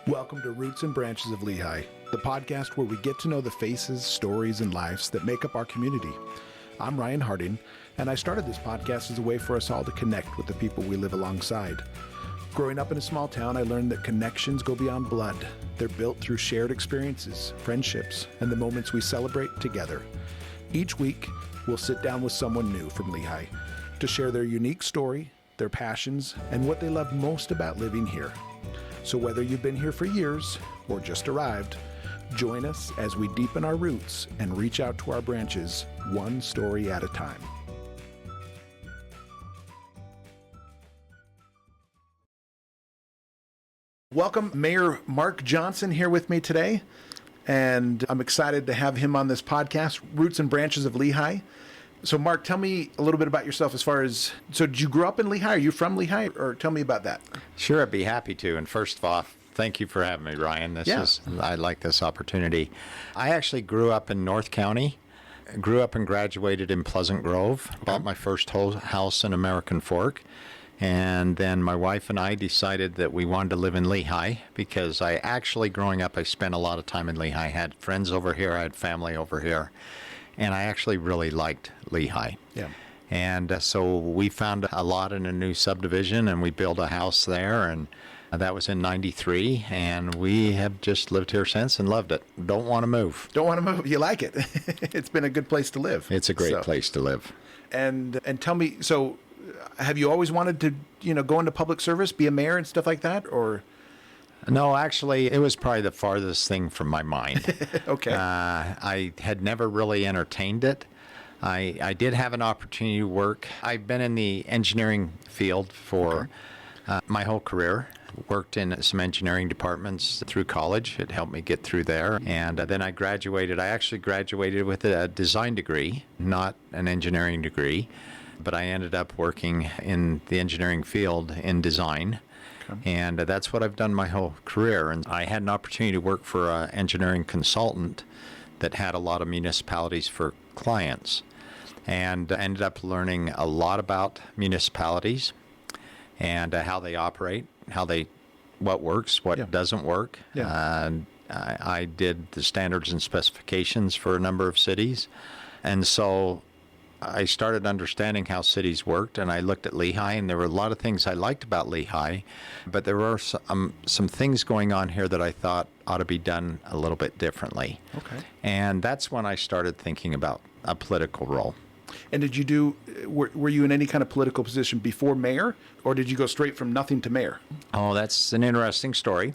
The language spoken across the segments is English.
Welcome to Roots and Branches of Lehigh, the podcast where we get to know the faces, stories, and lives that make up our community. I'm Ryan Harding, and I started this podcast as a way for us all to connect with the people we live alongside. Growing up in a small town, I learned that connections go beyond blood. They're built through shared experiences, friendships, and the moments we celebrate together. Each week, we'll sit down with someone new from Lehi to share their unique story, their passions, and what they love most about living here. So whether you've been here for years or just arrived, join us as we deepen our roots and reach out to our branches one story at a time. Welcome, Mayor Mark Johnson here with me today, and I'm excited to have him on this podcast, Roots and Branches of Lehigh. So Mark, tell me a little bit about yourself so did you grow up in Lehigh? Are you from Lehigh? Or tell me about that. Sure, I'd be happy to. And first of all, thank you for having me, Ryan. I like this opportunity. I actually grew up in North County, grew up and graduated in Pleasant Grove, bought my first house in American Fork. And then my wife and I decided that we wanted to live in Lehigh because growing up, I spent a lot of time in Lehigh. I had friends over here, I had family over here. And I actually really liked Lehi. Yeah. And so we found a lot in a new subdivision, and we built a house there, and that was in '93, and we have just lived here since and loved it. Don't want to move. Don't want to move. You like it. It's been a good place to live. It's a great place to live. And tell me, so have you always wanted to, go into public service, be a mayor and stuff like that, or? No, actually, it was probably the farthest thing from my mind. Okay. I had never really entertained it. I did have an opportunity to work. I've been in the engineering field for my whole career. Worked in some engineering departments through college. It helped me get through there. And then I graduated. I actually graduated with a design degree, not an engineering degree. But I ended up working in the engineering field in design. And that's what I've done my whole career. And I had an opportunity to work for an engineering consultant that had a lot of municipalities for clients. And I ended up learning a lot about municipalities and how they operate, what works, what doesn't work. Yeah. I did the standards and specifications for a number of cities. And so I started understanding how cities worked, and I looked at Lehigh, and there were a lot of things I liked about Lehigh, but there were some things going on here that I thought ought to be done a little bit differently. Okay. And that's when I started thinking about a political role. And were you in any kind of political position before mayor, or did you go straight from nothing to mayor? Oh, that's an interesting story.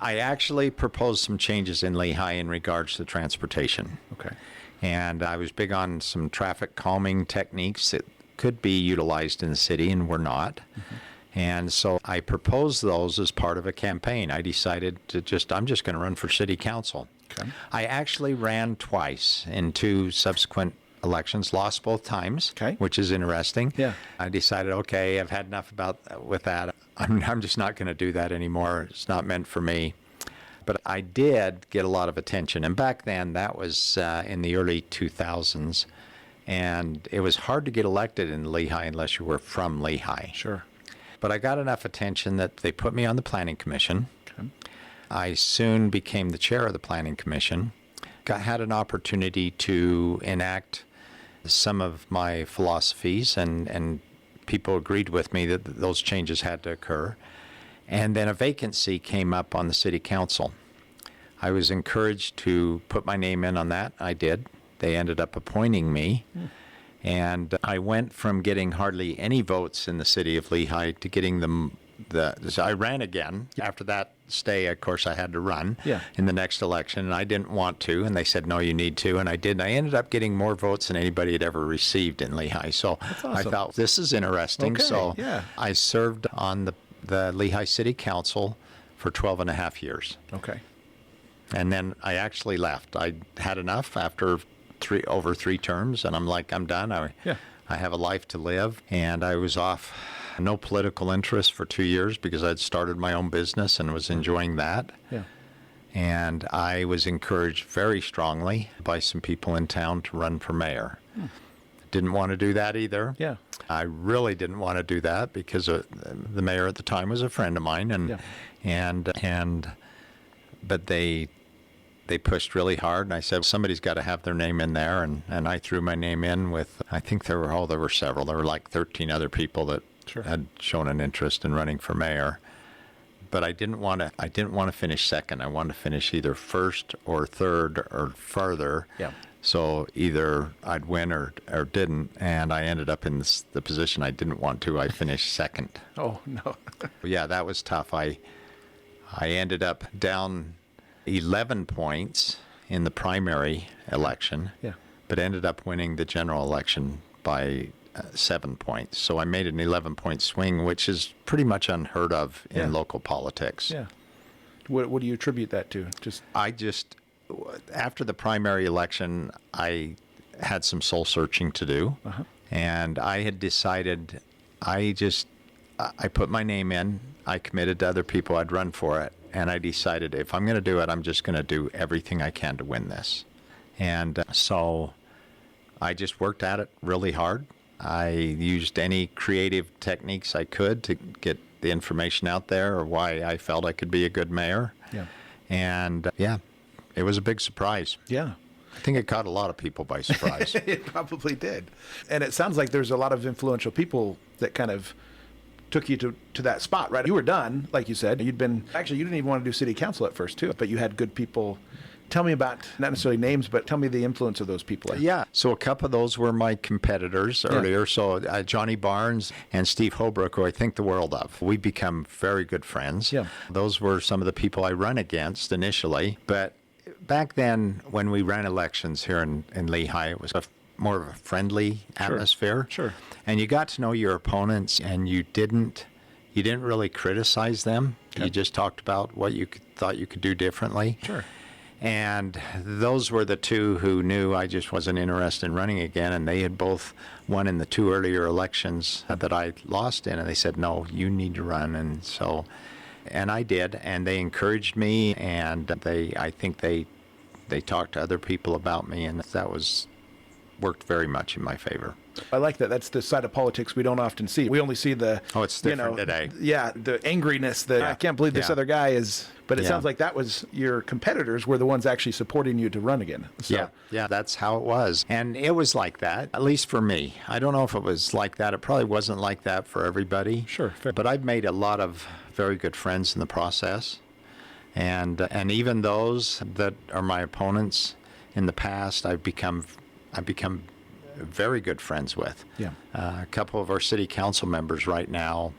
I actually proposed some changes in Lehigh in regards to transportation. Okay. And I was big on some traffic calming techniques that could be utilized in the city and were not. Mm-hmm. And so I proposed those as part of a campaign. I decided I'm just going to run for city council. Okay. I actually ran twice in two subsequent elections, lost both times, which is interesting. Yeah. I decided, okay, I've had enough with that. I'm just not going to do that anymore. It's not meant for me. But I did get a lot of attention. And back then, that was in the early 2000s. And it was hard to get elected in Lehigh unless you were from Lehigh. Sure. But I got enough attention that they put me on the planning commission. Okay. I soon became the chair of the planning commission. Had an opportunity to enact some of my philosophies, and people agreed with me that those changes had to occur. And then a vacancy came up on the city council. I was encouraged to put my name in on that. I did. They ended up appointing me. And I went from getting hardly any votes in the city of Lehigh to getting so I ran again. After that stay, of course, I had to run in the next election, and I didn't want to, and they said, no, you need to, and I did. And I ended up getting more votes than anybody had ever received in Lehigh. So awesome. I thought, this is interesting. Okay, I served on the Lehigh City Council for 12 and a half years. Okay. And then I actually left. I had enough after over three terms, and I'm like, I'm done. I have a life to live, and I was off. No political interest for 2 years because I'd started my own business and was enjoying that. Yeah. And I was encouraged very strongly by some people in town to run for mayor. Didn't want to do that either. Yeah. I really didn't want to do that because the mayor at the time was a friend of mine, and but they pushed really hard, and I said, somebody's got to have their name in there, and I threw my name in with, I think there were several. There were like 13 other people that had shown an interest in running for mayor. But I didn't want to finish second. I wanted to finish either first or third or farther. Yeah. So either I'd win or didn't, and I ended up in the position I didn't want to. I finished second. Oh, no. Yeah, that was tough. I ended up down 11 points in the primary election, but ended up winning the general election by 7 points. So I made an 11-point swing, which is pretty much unheard of in local politics. Yeah. What do you attribute that to? After the primary election, I had some soul searching to do, and I had decided I put my name in. I committed to other people I'd run for it, and I decided if I'm going to do it, I'm just going to do everything I can to win this. And so I just worked at it really hard. I used any creative techniques I could to get the information out there, or why I felt I could be a good mayor. Yeah. And it was a big surprise. Yeah. I think it caught a lot of people by surprise. It probably did. And it sounds like there's a lot of influential people that kind of took you to that spot, right? You were done, like you said. You didn't even want to do city council at first, too, but you had good people. Tell me about, not necessarily names, but tell me the influence of those people. Yeah. So a couple of those were my competitors earlier. So Johnny Barnes and Steve Holbrook, who I think the world of. We become very good friends. Yeah. Those were some of the people I run against initially. But back then, when we ran elections here in Lehigh, it was more of a friendly atmosphere. Sure. And you got to know your opponents, and you didn't really criticize them. Okay. You just talked about what you thought you could do differently. Sure. And those were the two who knew I just wasn't interested in running again, and they had both won in the two earlier elections that I lost in, and they said, no, you need to run. And I did, and they encouraged me, and I think they talked to other people about me, and that worked very much in my favor. I like that. That's the side of politics we don't often see. We only see the... Oh, it's different today. Yeah, the angriness that I can't believe this other guy is... But it sounds like that was your competitors were the ones actually supporting you to run again. So. Yeah, that's how it was. And it was like that, at least for me. I don't know if it was like that. It probably wasn't like that for everybody. Sure, fair. But I've made a lot of very good friends in the process. And even those that are my opponents in the past, I've become very good friends with. Yeah. A couple of our city council members right now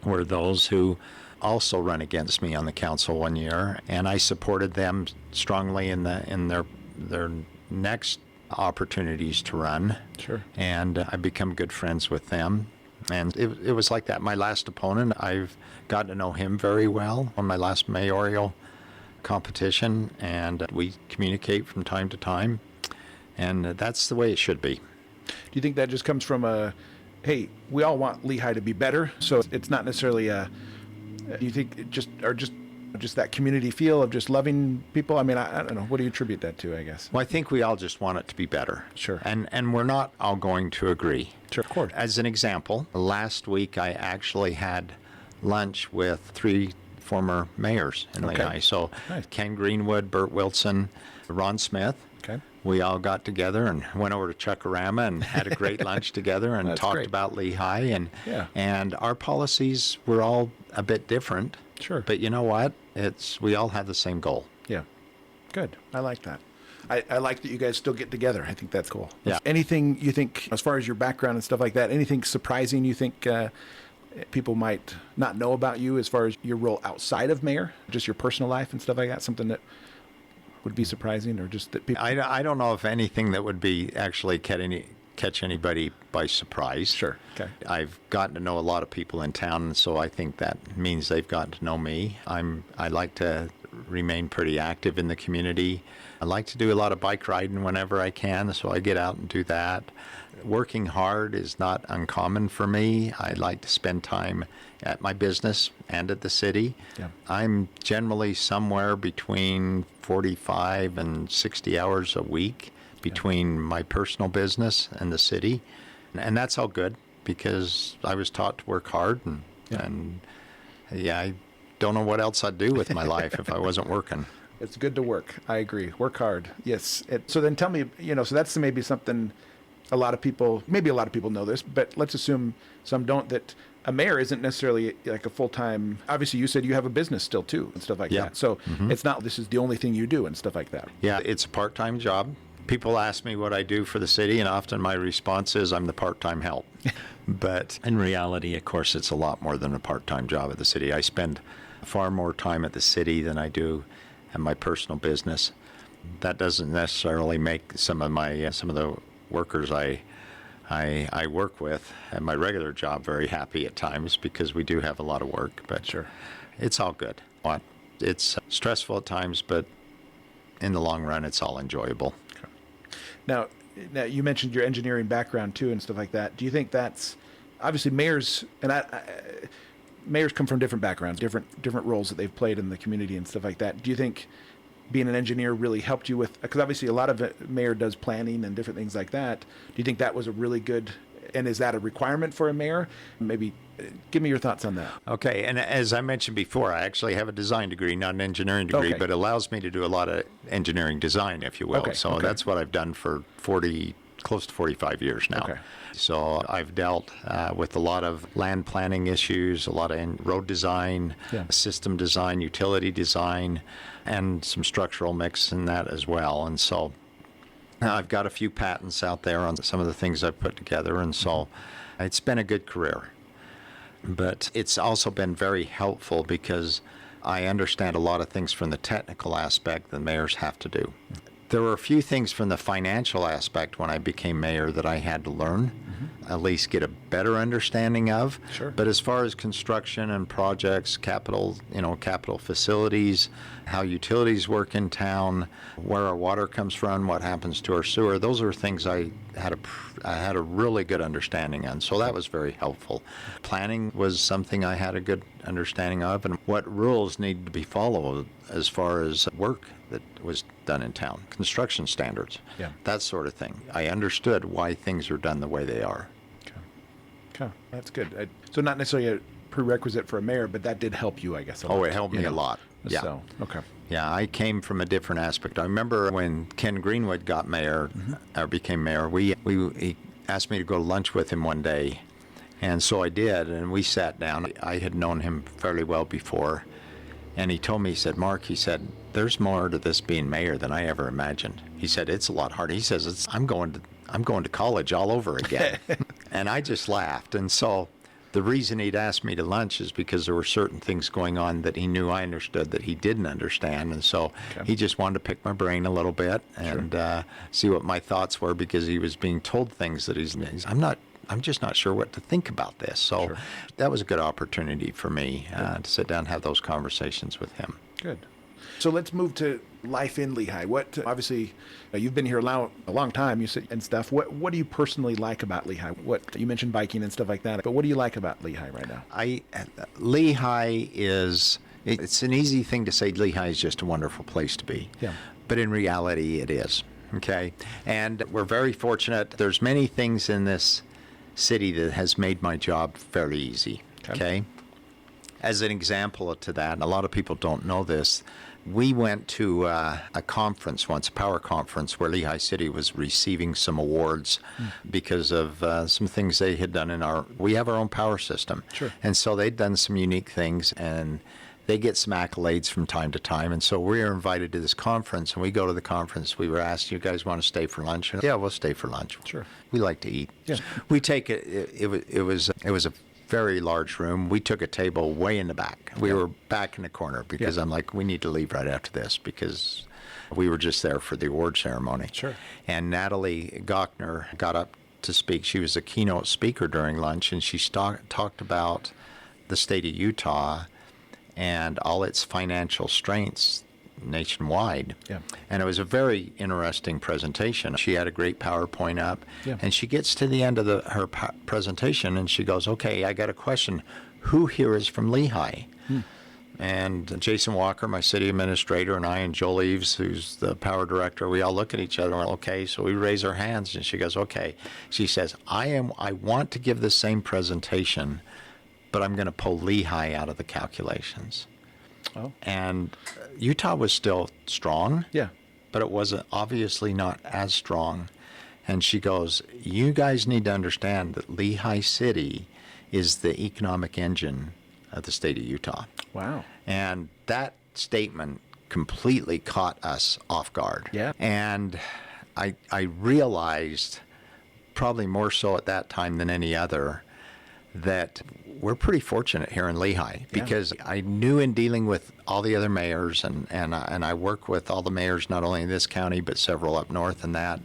were those who also run against me on the council one year, and I supported them strongly in their next opportunities to run. Sure. And I've become good friends with them. And it was like that. My last opponent, I've gotten to know him very well on my last mayoral competition, and we communicate from time to time. And that's the way it should be. Do you think that just comes from hey, we all want Lehigh to be better, so it's not necessarily do you think just that community feel of just loving people? I mean, I don't know. What do you attribute that to, I guess? Well, I think we all just want it to be better. Sure. And we're not all going to agree. Sure, of course. As an example, last week I actually had lunch with 3 former mayors in Lehigh. So nice. Ken Greenwood, Bert Wilson, Ron Smith. Okay. We all got together and went over to Chuckarama and had a great lunch together and talked about Lehigh. And our policies were all a bit different. Sure. But you know what? We all have the same goal. Yeah. Good. I like that. I like that you guys still get together. I think that's cool. Yeah. Anything you think, as far as your background and stuff like that, anything surprising you think people might not know about you as far as your role outside of mayor, just your personal life and stuff like that? Something that would be surprising, or just that people... I don't know if anything that would be actually catch anybody by surprise. Sure. Okay. I've gotten to know a lot of people in town, so I think that means they've gotten to know me. I like to remain pretty active in the community. I like to do a lot of bike riding whenever I can, so I get out and do that. Working hard is not uncommon for me. I like to spend time at my business and at the city. Yeah. I'm generally somewhere between 45 and 60 hours a week between my personal business and the city. And that's all good, because I was taught to work hard, and I don't know what else I'd do with my life if I wasn't working. It's good to work. I agree. Work hard. Yes. So then tell me, so that's maybe something maybe a lot of people know this, but let's assume some don't, that a mayor isn't necessarily like a full-time, obviously you said you have a business still too and stuff like that. So it's not, this is the only thing you do and stuff like that. Yeah, it's a part-time job. People ask me what I do for the city, and often my response is I'm the part-time help. But in reality, of course, it's a lot more than a part-time job at the city. I spend far more time at the city than I do at my personal business. That doesn't necessarily make some of the workers I work with at my regular job very happy at times, because we do have a lot of work. But Sure. It's all good. It's stressful at times, but in the long run, it's all enjoyable. Now you mentioned your engineering background too and stuff like that. Do you think that's obviously mayors mayors come from different backgrounds, different roles that they've played in the community and stuff like that. Do you think being an engineer really helped you with, because obviously a lot of mayor does planning and different things like that. Do you think that was a really good, and is that a requirement for a mayor? Maybe give me your thoughts on that. Okay, and as I mentioned before, I actually have a design degree, not an engineering degree, Okay. but it allows me to do a lot of engineering design, if you will. Okay, So okay. that's what I've done for close to 45 years now. Okay. So I've dealt with a lot of land planning issues, a lot of road design, Yeah. system design, utility design, and some structural mix in that as well. And so I've got a few patents out there on some of the things I've put together, and so it's been a good career. But it's also been very helpful because I understand a lot of things from the technical aspect that mayors have to do. There were a few things from the financial aspect when I became mayor that I had to learn, at least get a better understanding of. Sure. But as far as construction and projects, capital facilities, how utilities work in town, where our water comes from, what happens to our sewer, those are things I had a really good understanding on. So that was very helpful. Planning was something I had a good understanding of, and what rules need to be followed as far as work that was done in town, construction standards, Yeah. that sort of thing. I understood why things are done the way they are. Okay, that's good. So not necessarily a prerequisite for a mayor, but that did help you, I guess. A lot, It helped me a lot. Yeah. So, okay. Yeah, I came from a different aspect. I remember when Ken Greenwood got mayor, or became mayor, he asked me to go to lunch with him one day. And so I did, and we sat down. I had known him fairly well before. And he told me, he said, Mark, he said, there's more to this being mayor than I ever imagined. He said, it's a lot harder. He says, I'm going to college all over again. And I just laughed. And so the reason he'd asked me to lunch is because there were certain things going on that he knew I understood that he didn't understand. And so he just wanted to pick my brain a little bit and see what my thoughts were, because he was being told things that I'm just not sure what to think about this. So that was a good opportunity for me to sit down and have those conversations with him. Good. So let's move to life in Lehigh. Obviously, you've been here a long time, you said, and stuff. What do you personally like about Lehigh? You mentioned biking and stuff like that, but what do you like about Lehigh right now? Lehigh it's an easy thing to say Lehigh is just a wonderful place to be. Yeah. But in reality, it is. Okay. And we're very fortunate. There's many things in this city that has made my job fairly easy. Okay. As an example to that, and a lot of people don't know this, we went to a conference once, a power conference, where Lehigh City was receiving some awards because of some things they had done we have our own power system. Sure. And so they'd done some unique things, and they get some accolades from time to time. And so we were invited to this conference, and we go to the conference. We were asked, you guys want to stay for lunch? And, yeah, we'll stay for lunch. Sure. We like to eat. Yeah. We take it was a very large room. We took a table way in the back. We were back in the corner because I'm like, we need to leave right after this, because we were just there for the award ceremony. Sure. And Natalie Gochner got up to speak. She was a keynote speaker during lunch, and she talked about the state of Utah and all its financial strengths nationwide. Yeah. And it was a very interesting presentation. She had a great PowerPoint up, and she gets to the end of her presentation, and she goes, okay, I got a question. Who here is from Lehigh? And Jason Walker, my city administrator, and I, and Joel Eves, who's the power director, we all look at each other and we're okay. So we raise our hands, and she goes, okay. She says, I want to give the same presentation, but I'm going to pull Lehigh out of the calculations. Oh. And Utah was still strong. Yeah. But it wasn't, obviously not as strong. And she goes, you guys need to understand that Lehigh City is the economic engine of the state of Utah. Wow. And that statement completely caught us off guard. Yeah. And I realized, probably more so at that time than any other, that we're pretty fortunate here in Lehi, because I knew in dealing with all the other mayors, and I work with all the mayors, not only in this county, but several up north, and that,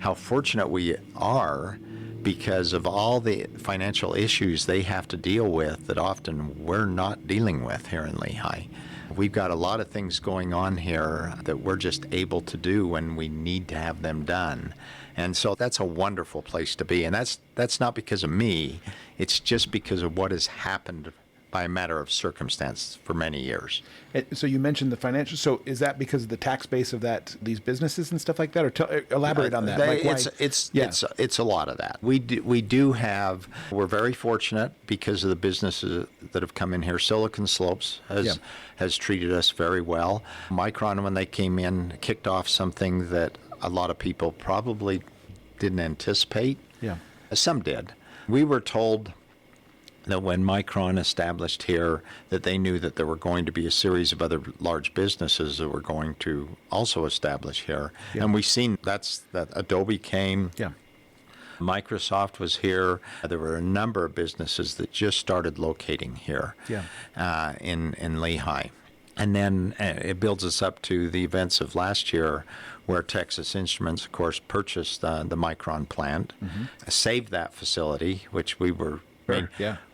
how fortunate we are because of all the financial issues they have to deal with that often we're not dealing with here in Lehi. We've got a lot of things going on here that we're just able to do when we need to have them done. And so that's a wonderful place to be. And that's not because of me. It's just because of what has happened by a matter of circumstance for many years. So you mentioned the financial. So is that because of the tax base of these businesses and stuff like that, or elaborate on that? It's a lot of that. We do have. We're very fortunate because of the businesses that have come in here. Silicon Slopes has treated us very well. Micron, when they came in, kicked off something that a lot of people probably didn't anticipate. Yeah, some did. We were told that when Micron established here, that they knew that there were going to be a series of other large businesses that were going to also establish here. Yeah. And we've seen that Adobe came. Yeah. Microsoft was here. There were a number of businesses that just started locating here in Lehi. And then it builds us up to the events of last year, where Texas Instruments, of course, purchased the Micron plant, saved that facility, which we were...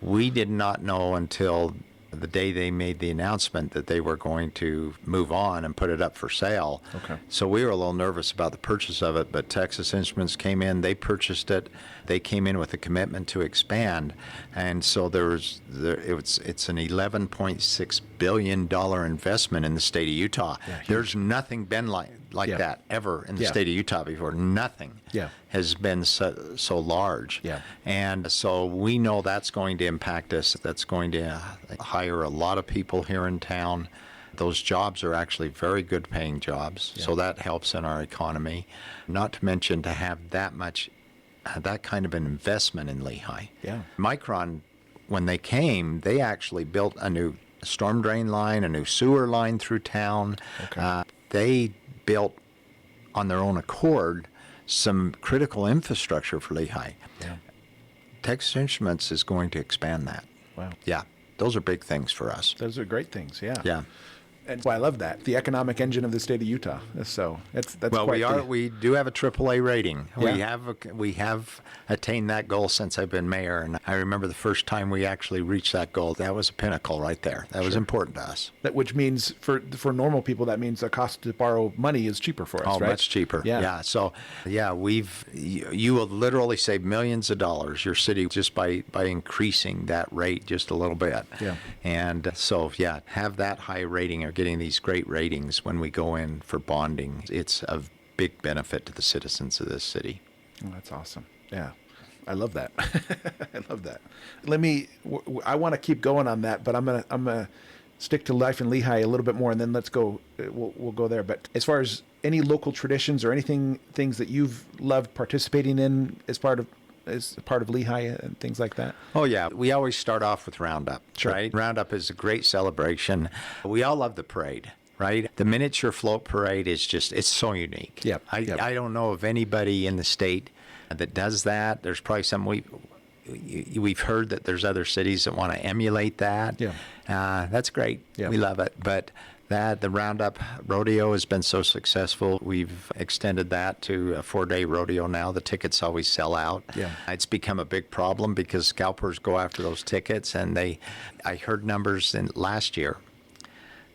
We did not know until the day they made the announcement that they were going to move on and put it up for sale. Okay. So we were a little nervous about the purchase of it, but Texas Instruments came in, they purchased it, they came in with a commitment to expand, and so it's an $11.6 billion investment in the state of Utah. Yeah, there's nothing been like that ever in the state of Utah before. Nothing has been so large. Yeah. And so we know that's going to impact us. That's going to hire a lot of people here in town. Those jobs are actually very good paying jobs. Yeah. So that helps in our economy. Not to mention to have that kind of an investment in Lehi. Yeah. Micron, when they came, they actually built a new storm drain line, a new sewer line through town. Okay. They built on their own accord some critical infrastructure for Lehi. Yeah. Texas Instruments is going to expand that. Wow. Yeah. Those are big things for us. Those are great things. Yeah. Yeah. And I love that, the economic engine of the state of Utah. So that's well, quite we do have a AAA rating. Yeah. We have attained that goal since I've been mayor, and I remember the first time we actually reached that goal. That was a pinnacle right there. That was important to us. Which means for normal people, that means the cost to borrow money is cheaper for us, right? Much cheaper. Yeah. So you will literally save millions of dollars, your city, just by increasing that rate just a little bit. Yeah. And so have that high rating or getting these great ratings when we go in for bonding. It's of big benefit to the citizens of this city. Oh, that's awesome. Yeah. I love that. I love that. I want to keep going on that, but I'm gonna stick to life in Lehi a little bit more, and then let's go. We'll go there. But as far as any local traditions or things that you've loved participating in as part of Lehi and things like that? Oh, yeah. We always start off with Roundup, sure. Right? Roundup is a great celebration. We all love the parade, right? The miniature float parade is it's so unique. Yep. I don't know of anybody in the state that does that. There's probably some we've heard that there's other cities that want to emulate that. Yeah. That's great. Yeah. We love it. But the Roundup rodeo has been so successful. We've extended that to a 4-day rodeo now. The tickets always sell out. Yeah. It's become a big problem because scalpers go after those tickets, and I heard numbers in last year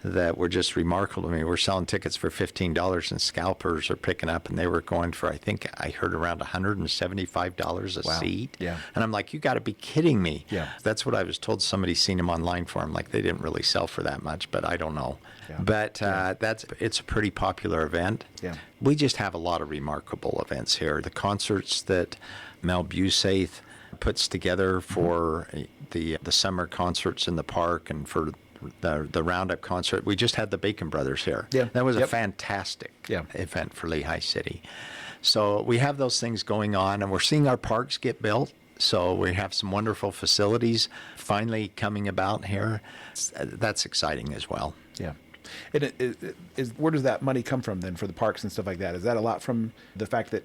that were just remarkable to me. We're selling tickets for $15, and scalpers are picking up, and they were going for, I think I heard around $175 a seat. Yeah. And I'm like, you got to be kidding me. Yeah. That's what I was told. Somebody's seen them online for them. Like, they didn't really sell for that much, but I don't know. Yeah. But it's a pretty popular event. Yeah. We just have a lot of remarkable events here. The concerts that Mel Busaith puts together for the summer concerts in the park and for the Roundup concert. We just had the Bacon Brothers here. Yeah. That was a Yep. fantastic Yeah. event for Lehigh City. So we have those things going on, and we're seeing our parks get built. So we have some wonderful facilities finally coming about here. That's exciting as well. Yeah. And where does that money come from then for the parks and stuff like that? Is that a lot from the fact that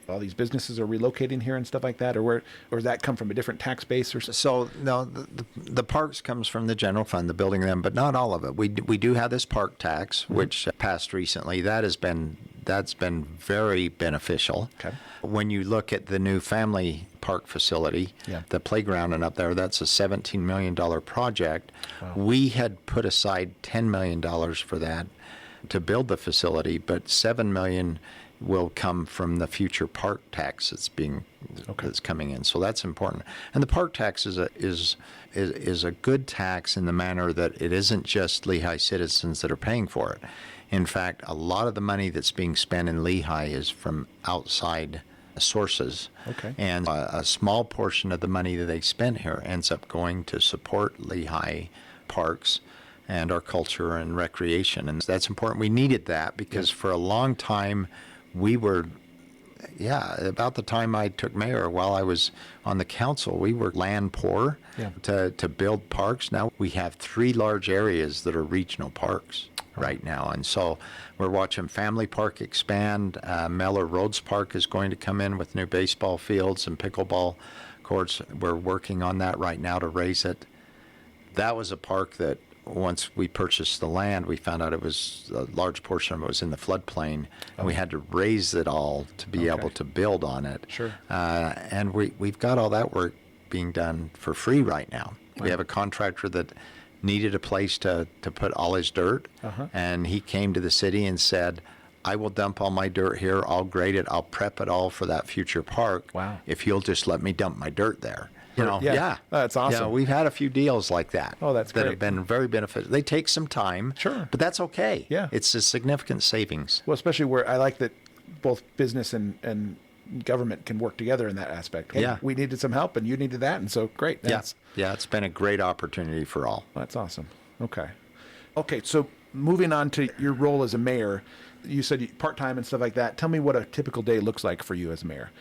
all these businesses are relocating here and stuff like that, or does that come from a different tax base or something? So no, the parks comes from the general fund, the building them, but not all of it. We do have this park tax, which passed recently. That's been very beneficial. Okay. When you look at the new family park facility, the playground and up there, that's a $17 million project. Wow. We had put aside $10 million for that to build the facility, but $7 million will come from the future park tax that's coming in. So that's important. And the park tax is a good tax in the manner that it isn't just Lehigh citizens that are paying for it. In fact, a lot of the money that's being spent in Lehi is from outside sources. Okay. And a small portion of the money that they spend here ends up going to support Lehigh parks and our culture and recreation. And that's important. We needed that because for a long time, we were, about the time I took mayor, while I was on the council, we were land poor to build parks. Now we have 3 large areas that are regional parks right now. And so we're watching Family Park expand. Mellor Rhodes Park is going to come in with new baseball fields and pickleball courts. We're working on that right now to raise it. That was a park that once we purchased the land, we found out it was a large portion of it was in the floodplain, and we had to raise it all to be able to build on it. Sure. And we've got all that work being done for free right now. We have a contractor that needed a place to put all his dirt, and he came to the city and said, I will dump all my dirt here, I'll grade it, I'll prep it all for that future park. Wow. If you'll just let me dump my dirt there. That's awesome. Yeah, we've had a few deals like that. Oh, that's that great. have been very beneficial. They take some time. Sure. But that's okay. Yeah. It's a significant savings. Well, especially where I like that both business and government can work together in that aspect. Hey, we needed some help and you needed that, and so great. Yeah, it's been a great opportunity for all. That's awesome. Okay, so moving on to your role as a mayor, you said part-time and stuff like that. Tell me what a typical day looks like for you as a mayor.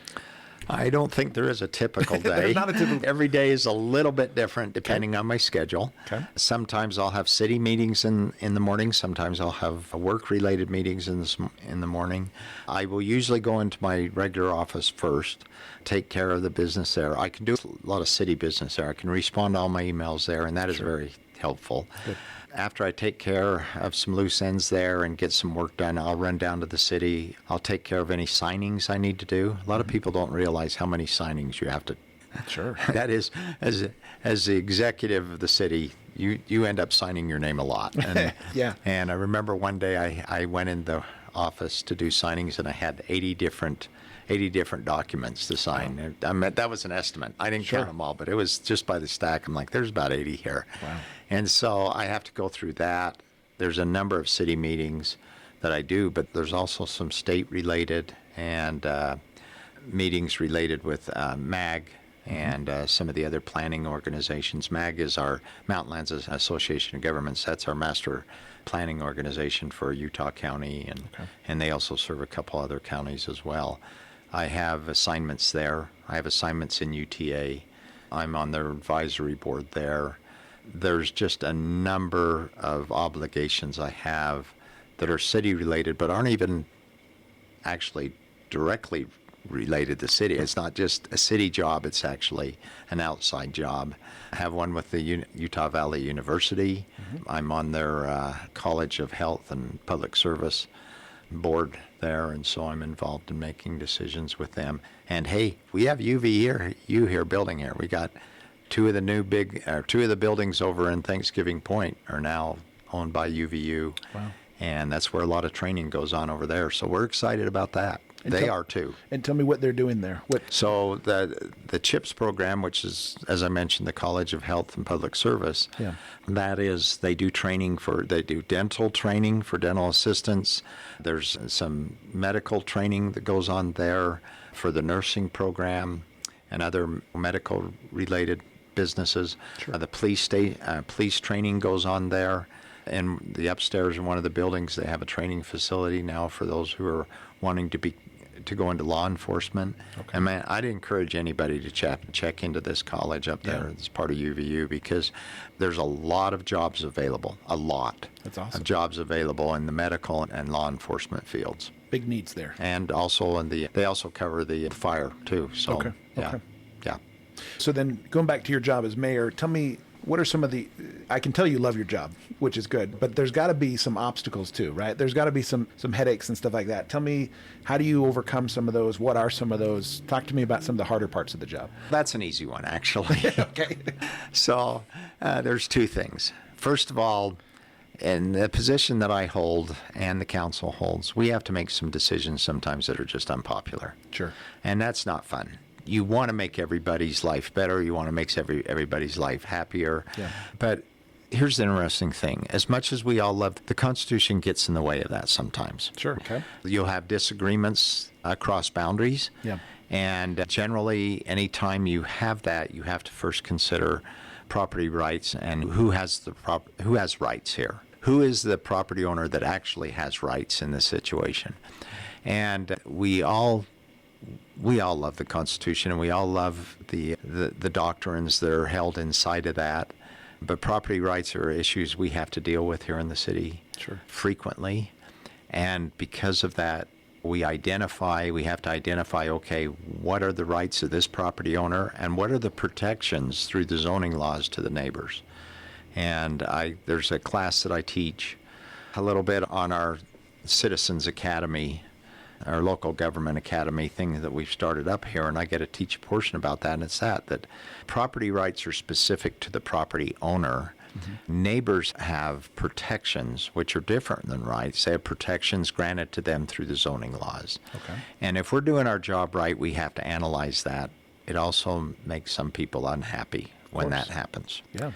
I don't think there is a typical day. There's not a typical. Every day is a little bit different depending on my schedule. Okay. Sometimes I'll have city meetings in the morning. Sometimes I'll have work-related meetings in the morning. I will usually go into my regular office first, take care of the business there. I can do a lot of city business there. I can respond to all my emails there, and that is very helpful. Good. After I take care of some loose ends there and get some work done, I'll run down to the city. I'll take care of any signings I need to do. A lot of people don't realize how many signings you have to. Sure. That is, as the executive of the city, you end up signing your name a lot. And, And I remember one day I went in the office to do signings, and I had 80 different documents to sign. Wow. I mean, that was an estimate. I didn't count them all, but it was just by the stack. I'm like, there's about 80 here. Wow. And so I have to go through that. There's a number of city meetings that I do, but there's also some state-related and meetings related with MAG and some of the other planning organizations. MAG is our Mountain Lands Association of Governments. That's our master planning organization for Utah County, and they also serve a couple other counties as well. I have assignments there. I have assignments in UTA. I'm on their advisory board there. There's just a number of obligations I have that are city-related, but aren't even actually directly related to city. It's not just a city job, it's actually an outside job. I have one with the Utah Valley University. I'm on their College of Health and Public Service board there, and so I'm involved in making decisions with them. And hey, we have U here building here. We got two of the buildings over in Thanksgiving Point are now owned by UVU. Wow. And that's where a lot of training goes on over there. So we're excited about that. They are too. And tell me what they're doing there. So the CHIPS program, which is, as I mentioned, the College of Health and Public Service, that is, they do dental training for dental assistants. There's some medical training that goes on there for the nursing program and other medical related businesses. Sure. The police training goes on there. And the upstairs in one of the buildings, they have a training facility now for those who are wanting to go into law enforcement. Okay. And man, I'd encourage anybody to check into this college up there. Yeah. It's part of UVU because there's a lot of jobs available, That's awesome. of jobs available in the medical and law enforcement fields. Big needs there. And also they also cover the fire too. So Okay. yeah, Okay. yeah. So then going back to your job as mayor, tell me, what are some of I can tell you love your job, which is good, but there's got to be some obstacles too, right? There's got to be some headaches and stuff like that. Tell me, how do you overcome some of those? What are some of those? Talk to me about some of the harder parts of the job. That's an easy one, actually. Okay. So there's two things. First of all, in the position that I hold and the council holds, we have to make some decisions sometimes that are just unpopular. Sure. And that's not fun. You want to make everybody's life better. You want to make everybody's life happier. Yeah. But here's the interesting thing. As much as we all love, the Constitution gets in the way of that sometimes. Sure. Okay. You'll have disagreements across boundaries. Yeah. And generally, anytime you have that, you have to first consider property rights and who has rights here. Who is the property owner that actually has rights in this situation? And we all love the Constitution, and we all love the doctrines that are held inside of that. But property rights are issues we have to deal with here in the city frequently. And because of that, we have to identify, okay, what are the rights of this property owner and what are the protections through the zoning laws to the neighbors? And there's a class that I teach a little bit on our Citizens Academy, our local government academy thing that we've started up here, and I get to teach a portion about that, and it's that property rights are specific to the property owner. Mm-hmm. Neighbors have protections which are different than rights. They have protections granted to them through the zoning laws. Okay. And if we're doing our job right, we have to analyze that. It also makes some people unhappy when that happens. Yeah.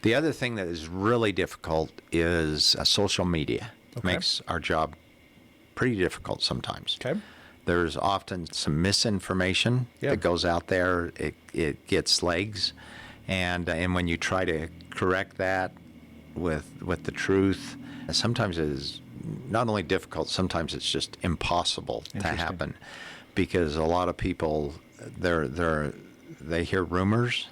The other thing that is really difficult is social media. Okay. Makes our job pretty difficult sometimes. Okay. There's often some misinformation that goes out there. It gets legs, and when you try to correct that with the truth, sometimes it is not only difficult, sometimes it's just impossible to happen, because a lot of people they hear rumors,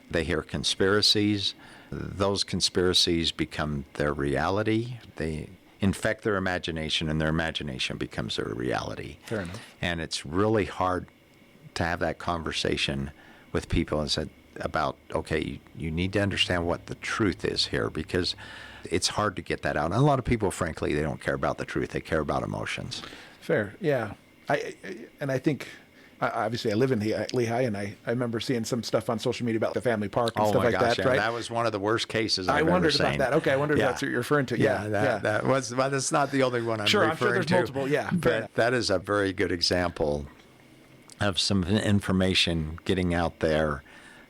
they hear conspiracies. Those conspiracies become their reality. They infect their imagination, and their imagination becomes their reality. Fair enough. And it's really hard to have that conversation with people and said about, okay, you need to understand what the truth is here, because it's hard to get that out. And a lot of people, frankly, they don't care about the truth. They care about emotions. Fair. Yeah. I think, obviously, I live in Lehigh, and I remember seeing some stuff on social media about the family park and stuff like that, right? That was one of the worst cases I've ever seen. I wondered about that. Okay, I wondered if that's what you're referring to. That was, well, that's not the only one I'm referring to. Sure, I'm sure there's multiple, But that is a very good example of some information getting out there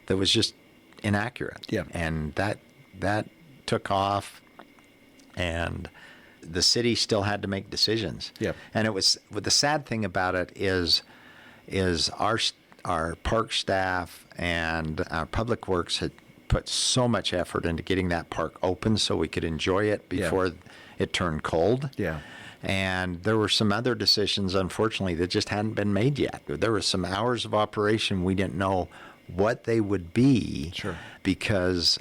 that was just inaccurate. Yeah. And that took off, and the city still had to make decisions. Yeah. And the sad thing about it is our park staff and our public works had put so much effort into getting that park open so we could enjoy it before it turned cold. Yeah. And there were some other decisions, unfortunately, that just hadn't been made yet. There were some hours of operation we didn't know what they would be. Sure. because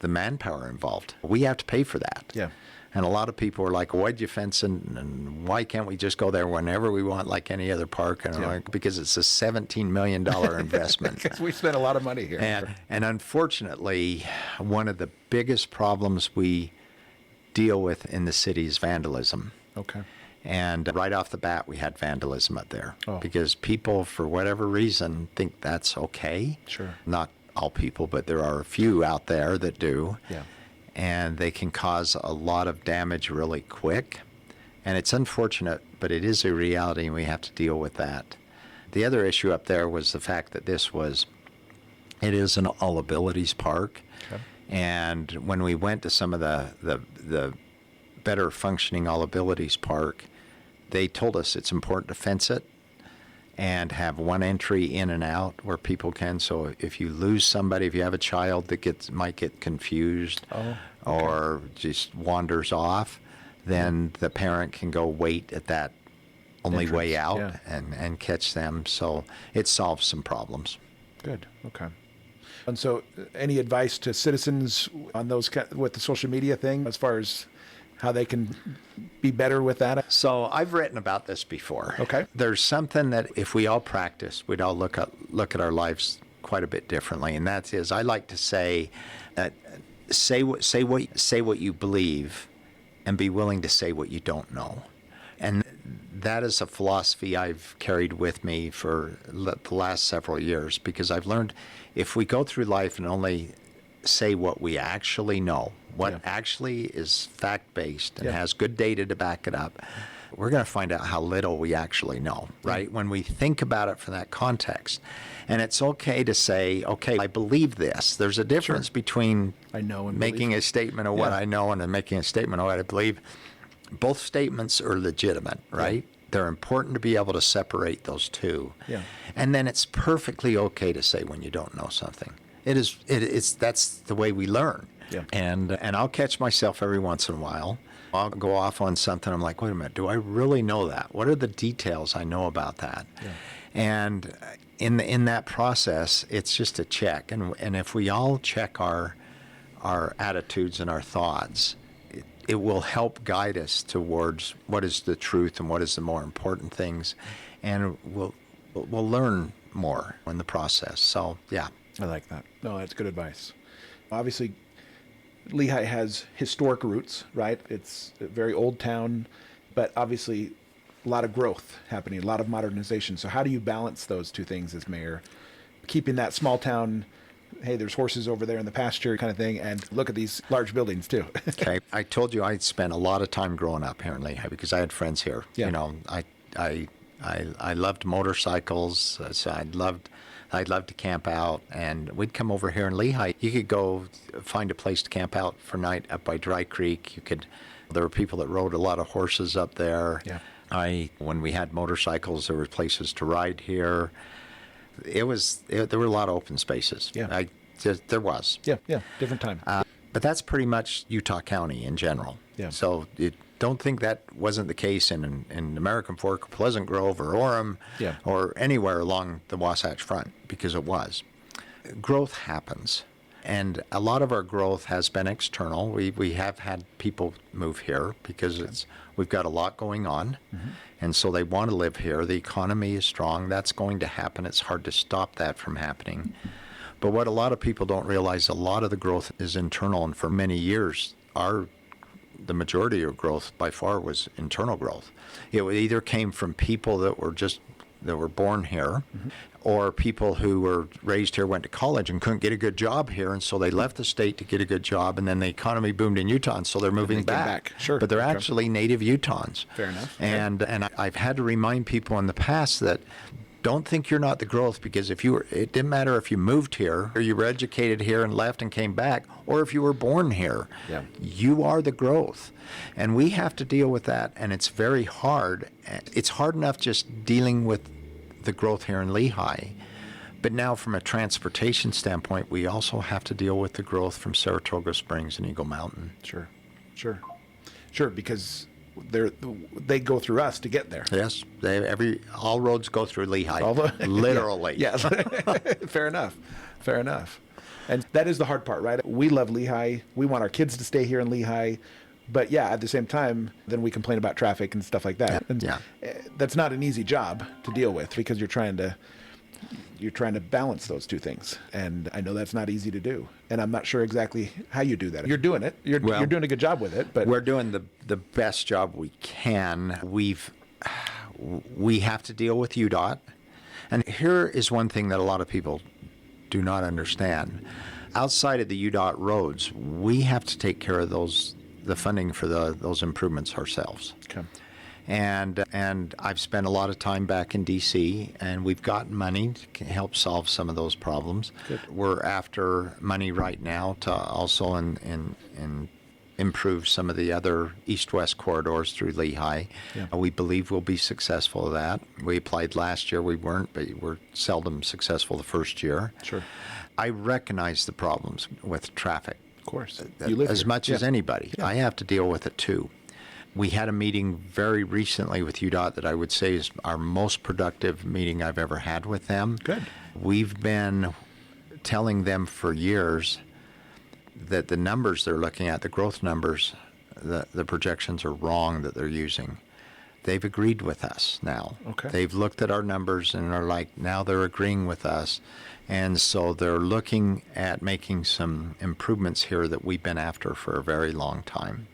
the manpower involved. We have to pay for that. Yeah. And a lot of people are like, why'd you fence and why can't we just go there whenever we want like any other park? And I'm like, because it's a $17 million investment. Because we spent a lot of money here. And unfortunately, one of the biggest problems we deal with in the city is vandalism. Okay. And right off the bat, we had vandalism up there. Oh. Because people, for whatever reason, think that's okay. Sure. Not all people, but there are a few out there that do. Yeah. And they can cause a lot of damage really quick. And it's unfortunate, but it is a reality, and we have to deal with that. The other issue up there was the fact that it is an all abilities park. Okay. And when we went to some of the better functioning all abilities park, they told us it's important to fence it and have one entry in and out where people can. So if you lose somebody, if you have a child that might get confused or just wanders off, then the parent can go wait at that only way out and catch them. So it solves some problems. Good. Okay. And so any advice to citizens on those with the social media thing as far as how they can be better with that? So I've written about this before. Okay. There's something that if we all practice, we'd all look at our lives quite a bit differently. And that is, I like to say that say what you believe and be willing to say what you don't know. And that is a philosophy I've carried with me for the last several years, because I've learned if we go through life and only say what we actually know, what actually is fact-based and has good data to back it up, we're going to find out how little we actually know, right? When we think about it from that context. And it's okay to say, okay, I believe this. There's a difference between I know and making a statement of what I know and then making a statement of what I believe. Both statements are legitimate, right? They're important to be able to separate those two. Yeah. And then it's perfectly okay to say when you don't know something. That's the way we learn. Yeah. And I'll catch myself every once in a while. I'll go off on something. I'm like, wait a minute, do I really know that? What are the details I know about that? Yeah. And in that process, it's just a check. And if we all check our attitudes and our thoughts, it will help guide us towards what is the truth and what is the more important things, and we'll learn more in the process. So yeah, I like that. No, that's good advice. Obviously, Lehigh has historic roots, right? It's a very old town, but obviously a lot of growth happening, a lot of modernization. So how do you balance those two things as mayor? Keeping that small town, hey, there's horses over there in the pasture kind of thing, and look at these large buildings too. Okay, I told you I spent a lot of time growing up here in Lehigh because I had friends here. Yeah. You know, I loved motorcycles, so I'd loved to camp out, and we'd come over here in Lehigh. You could go find a place to camp out for night up by Dry Creek. There were people that rode a lot of horses up there. Yeah. When we had motorcycles, there were places to ride here. There were a lot of open spaces. Yeah. There was. Yeah, different time. But that's pretty much Utah County in general. Yeah. So don't think that wasn't the case in American Fork, Pleasant Grove, or Orem, or anywhere along the Wasatch Front, because it was. Growth happens. And a lot of our growth has been external. We have had people move here because we've got a lot going on. Mm-hmm. And so they want to live here. The economy is strong. That's going to happen. It's hard to stop that from happening. But what a lot of people don't realize, a lot of the growth is internal. And for many years, the majority of growth by far was internal growth. It either came from people that were born here, mm-hmm. or people who were raised here, went to college and couldn't get a good job here, and so they left the state to get a good job, and then the economy boomed in Utah, and so they're moving back. Sure. But they're actually native Utahns. Fair enough. And I've had to remind people in the past that don't think you're not the growth, because it didn't matter if you moved here or you were educated here and left and came back, or if you were born here. Yeah. You are the growth. And we have to deal with that, and it's very hard. It's hard enough just dealing with the growth here in Lehigh. But now from a transportation standpoint, we also have to deal with the growth from Saratoga Springs and Eagle Mountain. Sure, because they go through us to get there. Yes, all roads go through Lehigh, literally. Yeah. Fair enough. And that is the hard part, right? We love Lehigh. We want our kids to stay here in Lehigh. But at the same time, then we complain about traffic and stuff like that. And that's not an easy job to deal with, because you're trying to balance those two things. And I know that's not easy to do. And I'm not sure exactly how you do that. You're doing it. You're doing a good job with it. But we're doing the best job we can. We have to deal with UDOT. And here is one thing that a lot of people do not understand. Outside of the UDOT roads, we have to take care of the funding for those improvements ourselves. Okay. And I've spent a lot of time back in D.C., and we've gotten money to help solve some of those problems. Good. We're after money right now to also in improve some of the other east-west corridors through Lehigh. Yeah. We believe we'll be successful at that. We applied last year. We weren't, but we're seldom successful the first year. Sure. I recognize the problems with traffic. Of course. You live As here. much as anybody. Yeah. I have to deal with it too. We had a meeting very recently with UDOT that I would say is our most productive meeting I've ever had with them. Good. We've been telling them for years that the numbers they're looking at, the growth numbers, the projections are wrong that they're using. They've agreed with us now. Okay. They've looked at our numbers and are like, now they're agreeing with us. And so they're looking at making some improvements here that we've been after for a very long time.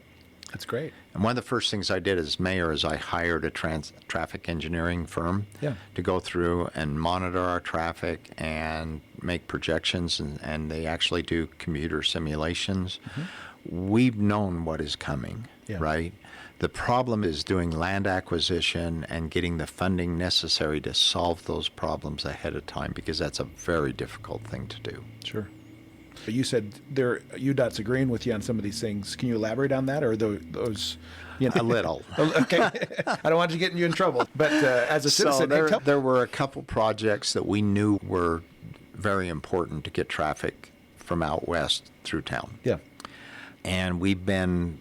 That's great. And one of the first things I did as mayor is I hired a traffic engineering firm to go through and monitor our traffic and make projections, and they actually do computer simulations. We've known what is coming, right? The problem is doing land acquisition and getting the funding necessary to solve those problems ahead of time, because that's a very difficult thing to do. Sure. You said UDOT's agreeing with you on some of these things. Can you elaborate on that, or those? A little. Okay. I don't want you getting you in trouble, but as a citizen, there were a couple projects that we knew were very important to get traffic from out west through town. Yeah. And we've been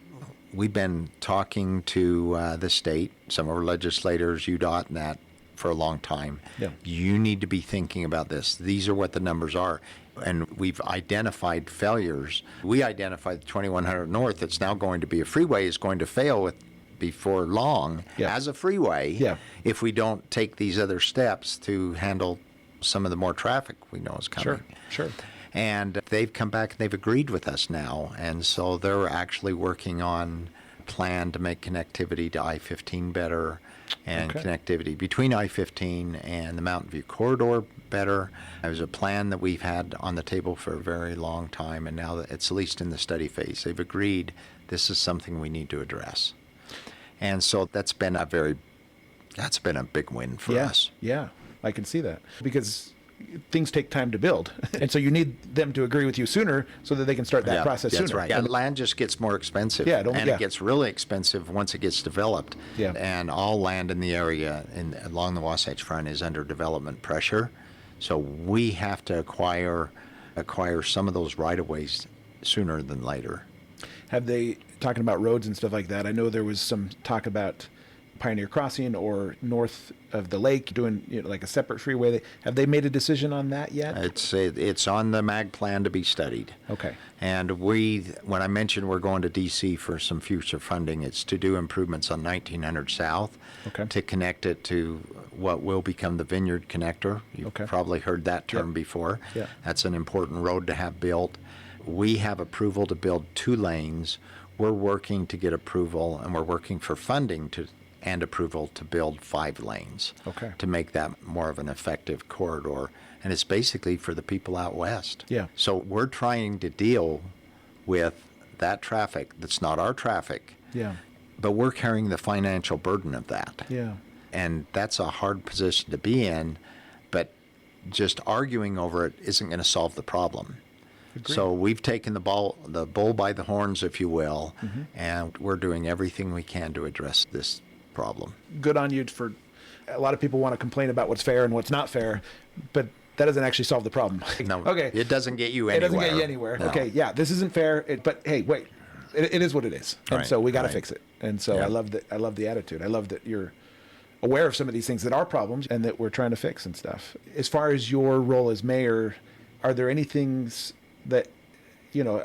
talking to the state, some of our legislators, UDOT, and that for a long time. Yeah. You need to be thinking about this. These are what the numbers are. And we've identified failures. We identified the 2100 North that's now going to be a freeway is going to fail before long as a freeway if we don't take these other steps to handle some of the more traffic we know is coming. Sure. And they've come back and they've agreed with us now. And so they're actually working on a plan to make connectivity to I-15 better and connectivity between I-15 and the Mountain View corridor better. It was a plan that we've had on the table for a very long time, and now that it's at least in the study phase, they've agreed this is something we need to address. And so that's been a big win for us. Yeah, I can see that, because things take time to build, and so you need them to agree with you sooner so that they can start that process sooner. That's right. Yeah, land just gets more expensive. It gets really expensive once it gets developed. Yeah. And all land in the area along the Wasatch Front is under development pressure, so we have to acquire some of those right-of-ways sooner than later. Have they, talking about roads and stuff like that, I know there was some talk about Pioneer Crossing or north of the lake doing like a separate freeway. Have they made a decision on that yet? It's on the MAG plan to be studied. Okay. And when I mentioned we're going to D.C. for some future funding, it's to do improvements on 1900 South to connect it to what will become the Vineyard Connector. You've probably heard that term before. Yeah. That's an important road to have built. We have approval to build 2 lanes. We're working to get approval, and we're working for funding and approval to build 5 lanes to make that more of an effective corridor. And it's basically for the people out west. Yeah. So we're trying to deal with that traffic that's not our traffic. Yeah. But we're carrying the financial burden of that. Yeah. And that's a hard position to be in, but just arguing over it isn't going to solve the problem. Agreed. So we've taken the bull by the horns, if you will, and we're doing everything we can to address this problem. Good on you for. A lot of people want to complain about what's fair and what's not fair, but that doesn't actually solve the problem. No. Okay. It doesn't get you anywhere. It doesn't get you anywhere. No. Okay. Yeah. This isn't fair. But hey, wait. It is what it is, and so we got to fix it. And so I love the attitude. I love that you're aware of some of these things that are problems and that we're trying to fix and stuff. As far as your role as mayor, are there any things that,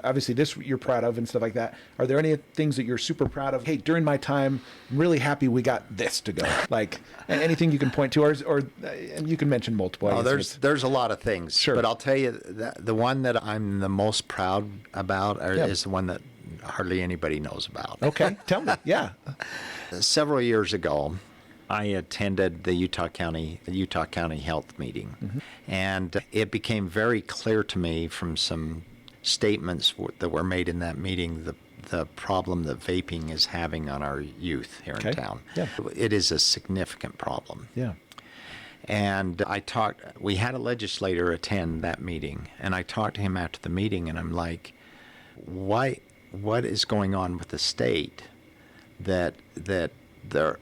obviously this you're proud of and stuff like that. Are there any things that you're super proud of? Hey, during my time, I'm really happy we got this to go. Like anything you can point to, or and you can mention multiple. Oh, there's a lot of things. Sure. But I'll tell you, the one that I'm the most proud about is the one that hardly anybody knows about. Okay, tell me. Yeah. Several years ago, I attended the Utah County Health meeting, and it became very clear to me from some statements that were made in that meeting the problem that vaping is having on our youth here in town. Yeah. It is a significant problem. Yeah. And we had a legislator attend that meeting, and I talked to him after the meeting, and I'm like, why what is going on with the state that their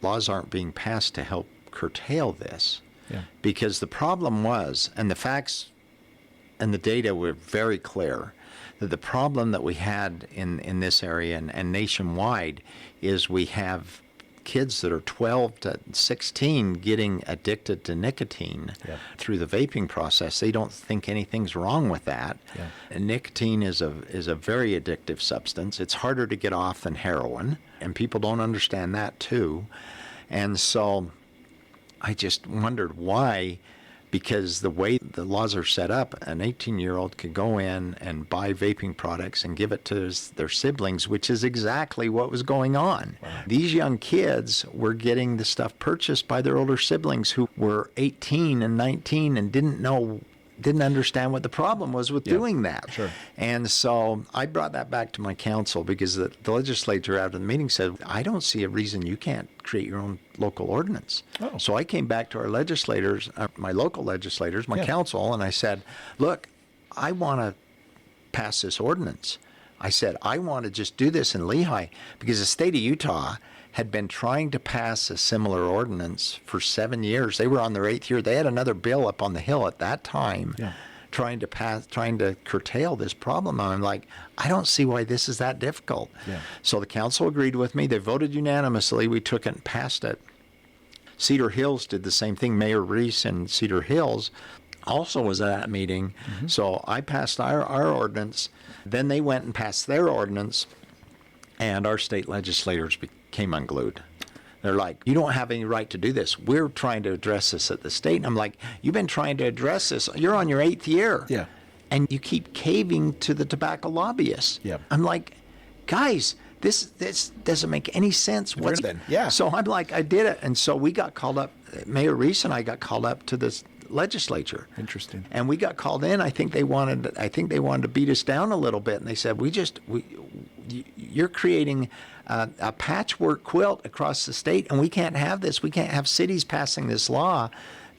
laws aren't being passed to help curtail this. Yeah. Because the problem was, and the facts and the data were very clear, that the problem that we had in this area and nationwide is we have kids that are 12 to 16 getting addicted to nicotine through the vaping process. They don't think anything's wrong with that. Yeah. And nicotine is a very addictive substance. It's harder to get off than heroin, and people don't understand that too. And so I just wondered why, because the way the laws are set up, an 18-year-old could go in and buy vaping products and give it to their siblings, which is exactly what was going on. Wow. These young kids were getting the stuff purchased by their older siblings who were 18 and 19 and didn't understand what the problem was with doing that. Sure. And so I brought that back to my council because the legislature after the meeting said, I don't see a reason you can't create your own local ordinance. Oh. So I came back to our legislators, my local legislators, my council, and I said, look, I want to pass this ordinance. I said, I want to just do this in Lehigh because the state of Utah had been trying to pass a similar ordinance for 7 years. They were on their 8th year. They had another bill up on the Hill at that time trying to curtail this problem. And I'm like, I don't see why this is that difficult. Yeah. So the council agreed with me. They voted unanimously. We took it and passed it. Cedar Hills did the same thing. Mayor Reese in Cedar Hills also was at that meeting. Mm-hmm. So I passed our ordinance. Then they went and passed their ordinance, and our state legislators became unglued. They're like, you don't have any right to do this. We're trying to address this at the state. And I'm like, you've been trying to address this. You're on your 8th year. Yeah. And you keep caving to the tobacco lobbyists. Yeah. I'm like, guys, this doesn't make any sense. Yeah. So I'm like, I did it. And so we got called up, Mayor Reese and I got called up to this legislature. Interesting. And we got called in. I think they wanted to beat us down a little bit. And they said, you're creating a patchwork quilt across the state, and we can't have this. We can't have cities passing this law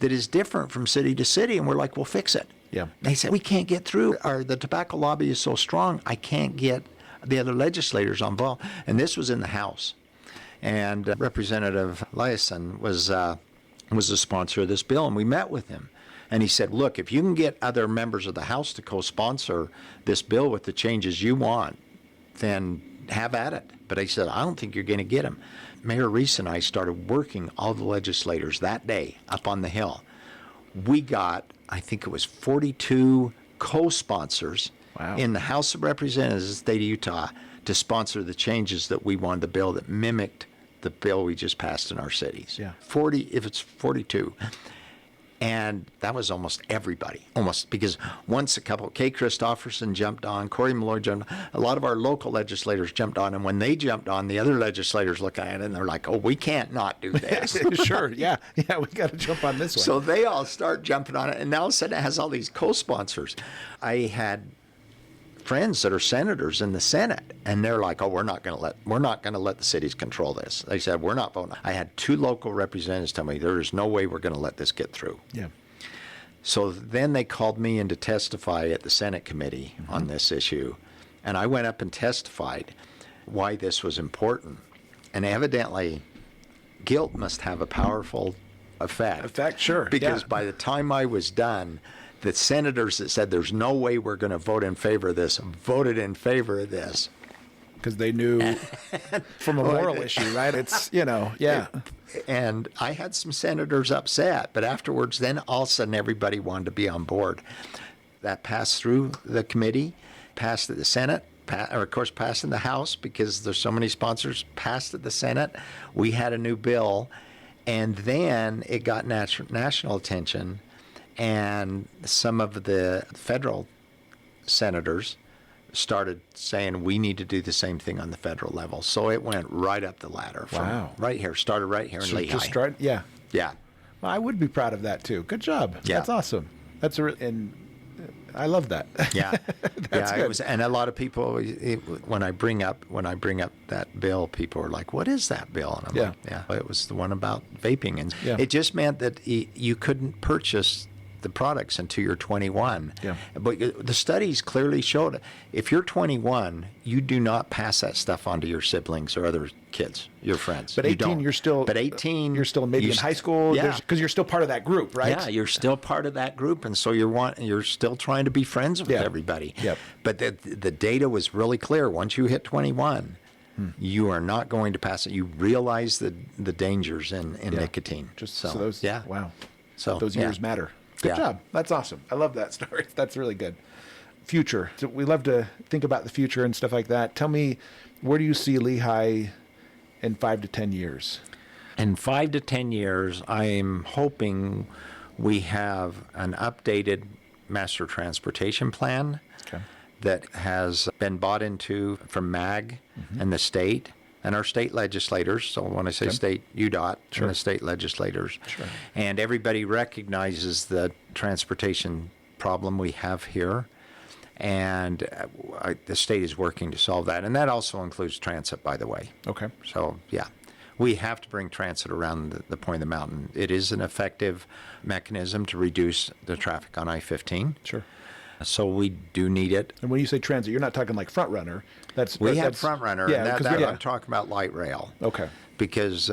that is different from city to city. And we're like, we'll fix it. Yeah. They said, we can't get through. The tobacco lobby is so strong, I can't get the other legislators involved. And this was in the House. And Representative Lehi was the sponsor of this bill, and we met with him. And he said, look, if you can get other members of the House to co-sponsor this bill with the changes you want, then have at it. But I said, I don't think you're going to get them. Mayor Reese and I started working all the legislators that day up on the Hill. We got, I think it was 42 co-sponsors in the House of Representatives of the state of Utah to sponsor the changes that we wanted, the bill that mimicked the bill we just passed in our cities. Yeah. 40, if it's 42. And that was almost everybody, because once a couple, Kay Christopherson jumped on, Corey Malloy jumped on, a lot of our local legislators jumped on, and when they jumped on, the other legislators look at it and they're like, oh, we can't not do this. Sure, yeah, we got to jump on this one. So they all start jumping on it, and now all of a sudden it has all these co-sponsors. I had friends that are senators in the Senate, and they're like, oh, we're not going to let the cities control this. They said, we're not voting. I had 2 local representatives tell me there is no way we're going to let this get through. Yeah. So then they called me in to testify at the Senate committee on this issue, and I went up and testified why this was important. And evidently, guilt must have a powerful effect. Sure. Because by the time I was done, the senators that said there's no way we're going to vote in favor of this voted in favor of this. Because they knew from a moral issue, right? It's, And I had some senators upset, but afterwards, then all of a sudden everybody wanted to be on board. That passed through the committee, passed at the Senate, of course passed in the House because there's so many sponsors, passed at the Senate. We had a new bill, and then it got national attention. And some of the federal senators started saying we need to do the same thing on the federal level. So it went right up the ladder. Started right here in Lehi. Yeah. Yeah. Well, I would be proud of that too. Good job. Yeah. That's awesome. And I love that. Yeah. That's good. It was, and a lot of people, when I bring up that bill, people are like, what is that bill? And I'm like, it was the one about vaping. And it just meant that you couldn't purchase the products until you're 21. Yeah. But the studies clearly showed if you're 21, you do not pass that stuff on to your siblings or other kids, your friends. But 18, you're still. But 18, you're still maybe in high school. Yeah, because you're still part of that group, right? Yeah, you're still part of that group, and so you're still trying to be friends with everybody. Yep. But the data was really clear. Once you hit 21, you are not going to pass it. You realize the dangers in nicotine. So those. Yeah. Wow. So those years matter. Good job. That's awesome. I love that story. That's really good. Future. So we love to think about the future and stuff like that. Tell me, where do you see Lehi in 5 to 10 years? In 5 to 10 years, I'm hoping we have an updated master transportation plan that has been bought into from MAG and the state and our state legislators. So when I say state, UDOT and the state legislators. Sure. And everybody recognizes the transportation problem we have here. And the state is working to solve that. And that also includes transit, by the way. Okay. So, yeah. We have to bring transit around the point of the mountain. It is an effective mechanism to reduce the traffic on I-15. Sure. So we do need it. And when you say transit, you're not talking like front runner. We have front runner. Yeah, and I'm talking about light rail. Okay. Because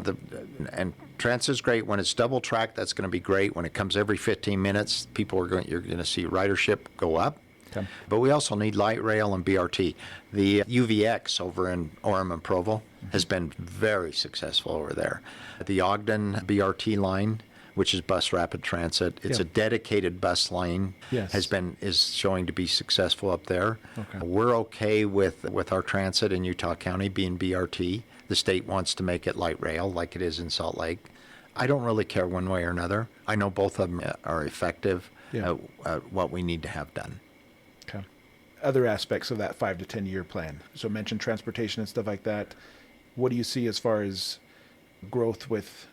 and transit is great when it's double track. That's going to be great when it comes every 15 minutes. You're going to see ridership go up. Okay. But we also need light rail and BRT. The UVX over in Orem and Provo has been very successful over there. The Ogden BRT line, which is bus rapid transit, it's a dedicated bus line, is showing to be successful up there. Okay. We're okay with our transit in Utah County being BRT. The state wants to make it light rail like it is in Salt Lake. I don't really care one way or another. I know both of them are effective at what we need to have done. Okay. Other aspects of that 5 to 10 year plan. So mention transportation and stuff like that. What do you see as far as growth with,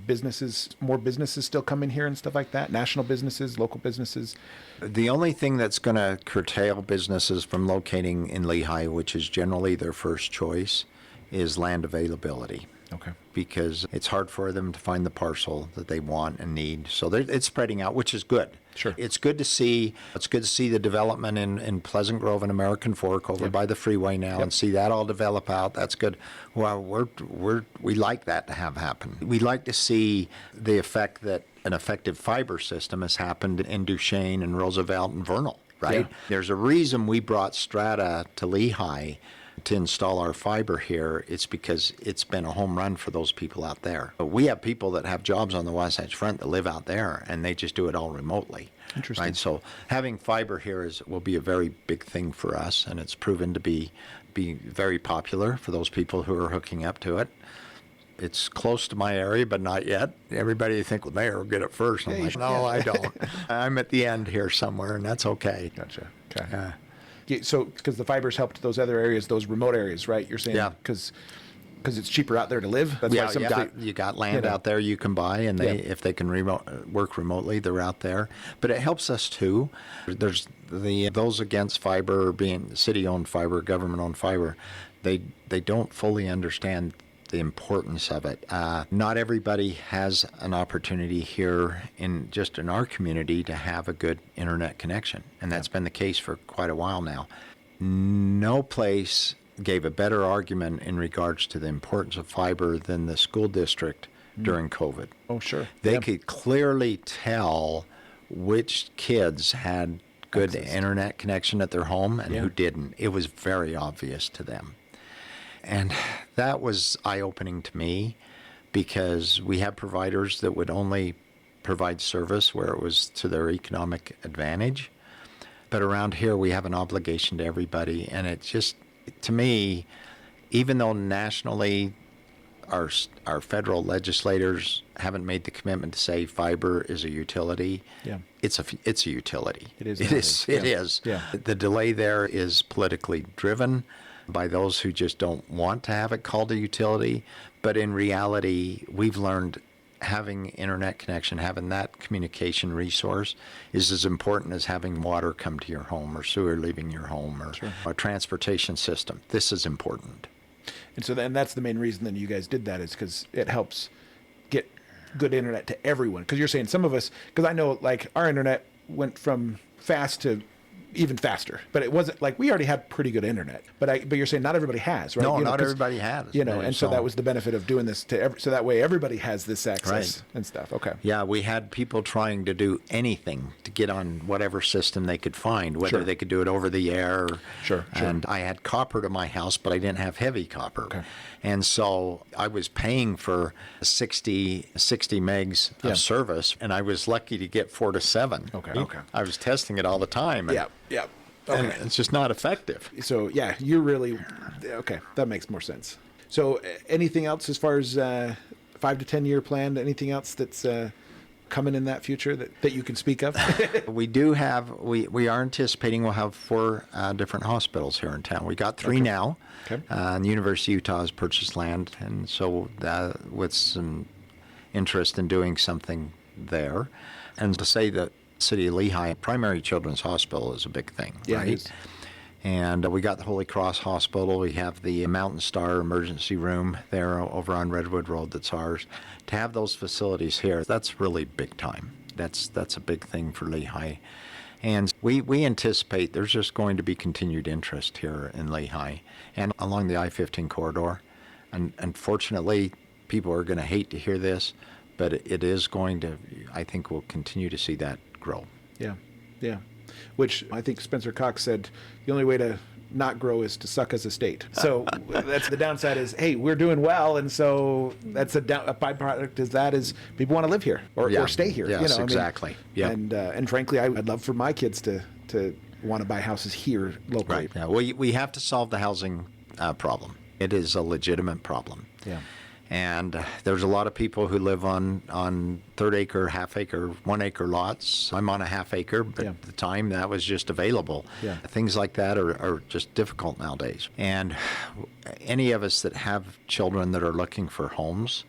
businesses, more businesses still coming here and stuff like that? National businesses, local businesses? The only thing that's going to curtail businesses from locating in Lehi, which is generally their first choice, is land availability. Okay. Because it's hard for them to find the parcel that they want and need. So it's spreading out, which is good. Sure. It's good to see the development in Pleasant Grove and American Fork over by the freeway now and see that all develop out. That's good. Well, we like that to have happen. We like to see the effect that an effective fiber system has happened in Duchesne and Roosevelt and Vernal, right? Yeah. There's a reason we brought Strata to Lehi to install our fiber here. It's because it's been a home run for those people out there. But we have people that have jobs on the Wasatch Front that live out there, and they just do it all remotely. Interesting. Right? So having fiber here will be a very big thing for us, and it's proven to be very popular for those people who are hooking up to it. It's close to my area, but not yet. Everybody think, well, Mayor will get it first. I'm like, no, I don't. I'm at the end here somewhere, and that's okay. Gotcha. Okay. So, because the fiber's helped those other areas, those remote areas, right? You're saying because it's cheaper out there to live. That's why you got land out there you can buy, and if they can work remotely, they're out there. But it helps us too. There's those against fiber, being city-owned fiber, government-owned fiber. They don't fully understand the importance of it. Not everybody has an opportunity here in our community to have a good internet connection, and that's been the case for quite a while now. No place gave a better argument in regards to the importance of fiber than the school district during COVID. Oh, sure. They could clearly tell which kids had good internet connection at their home and who didn't. It was very obvious to them. And that was eye-opening to me, because we have providers that would only provide service where it was to their economic advantage. But around here, we have an obligation to everybody. And it just, to me, even though nationally our federal legislators haven't made the commitment to say fiber is a utility, it's a utility. It is. Yeah. The delay there is politically driven by those who just don't want to have it called a utility. But in reality, we've learned having internet connection, having that communication resource is as important as having water come to your home or sewer leaving your home or a transportation system. This is important. And so that's the main reason that you guys did that, is because it helps get good internet to everyone? Because you're saying some of us, because I know like our internet went from fast to even faster, but it wasn't like we already had pretty good internet. But you're saying not everybody has, right? No, You know, not everybody has. And so that was the benefit of doing this so that way everybody has this access Right. and stuff. Okay. Yeah, we had people trying to do anything to get on whatever system they could find, whether Sure. they could do it over the air. Sure. And I had copper to my house, but I didn't have heavy copper. Okay. And so I was paying for 60 megs Yeah. of service, and I was lucky to get 4 to 7. Okay. I was testing it all the time. And, Yeah. and Okay. it's just not effective. So yeah, you're really okay. That makes more sense. So anything else as far as 5 to 10 year plan? Anything else that's coming in that future that you can speak of? We do have, we are anticipating we'll have 4 different hospitals here in town. We got 3 now. Okay. And the University of Utah has purchased land, and so with some interest in doing something there. And to say that City of Lehigh Primary Children's Hospital is a big thing, Yeah, right? it is. And we got the Holy Cross Hospital. We have the Mountain Star Emergency Room there over on Redwood Road that's ours. To have those facilities here, that's really big time. That's a big thing for Lehigh. And we anticipate there's just going to be continued interest here in Lehigh and along the I-15 corridor. And unfortunately, people are going to hate to hear this, but it is going to, I think we'll continue to see that grow. Yeah. Which I think Spencer Cox said the only way to not grow is to suck as a state. So that's the downside is, hey, we're down well, and so that's a byproduct is people want to live here or stay here. Yes, exactly. Yeah. And frankly, I'd love for my kids to want to buy houses here locally. Right. Yeah. We have to solve the housing problem. It is a legitimate problem. Yeah. And there's a lot of people who live on third acre, half acre, 1 acre lots. I'm on a half acre, but at the time that was just available. Yeah. Things like that are just difficult nowadays. And any of us that have children that are looking for homes,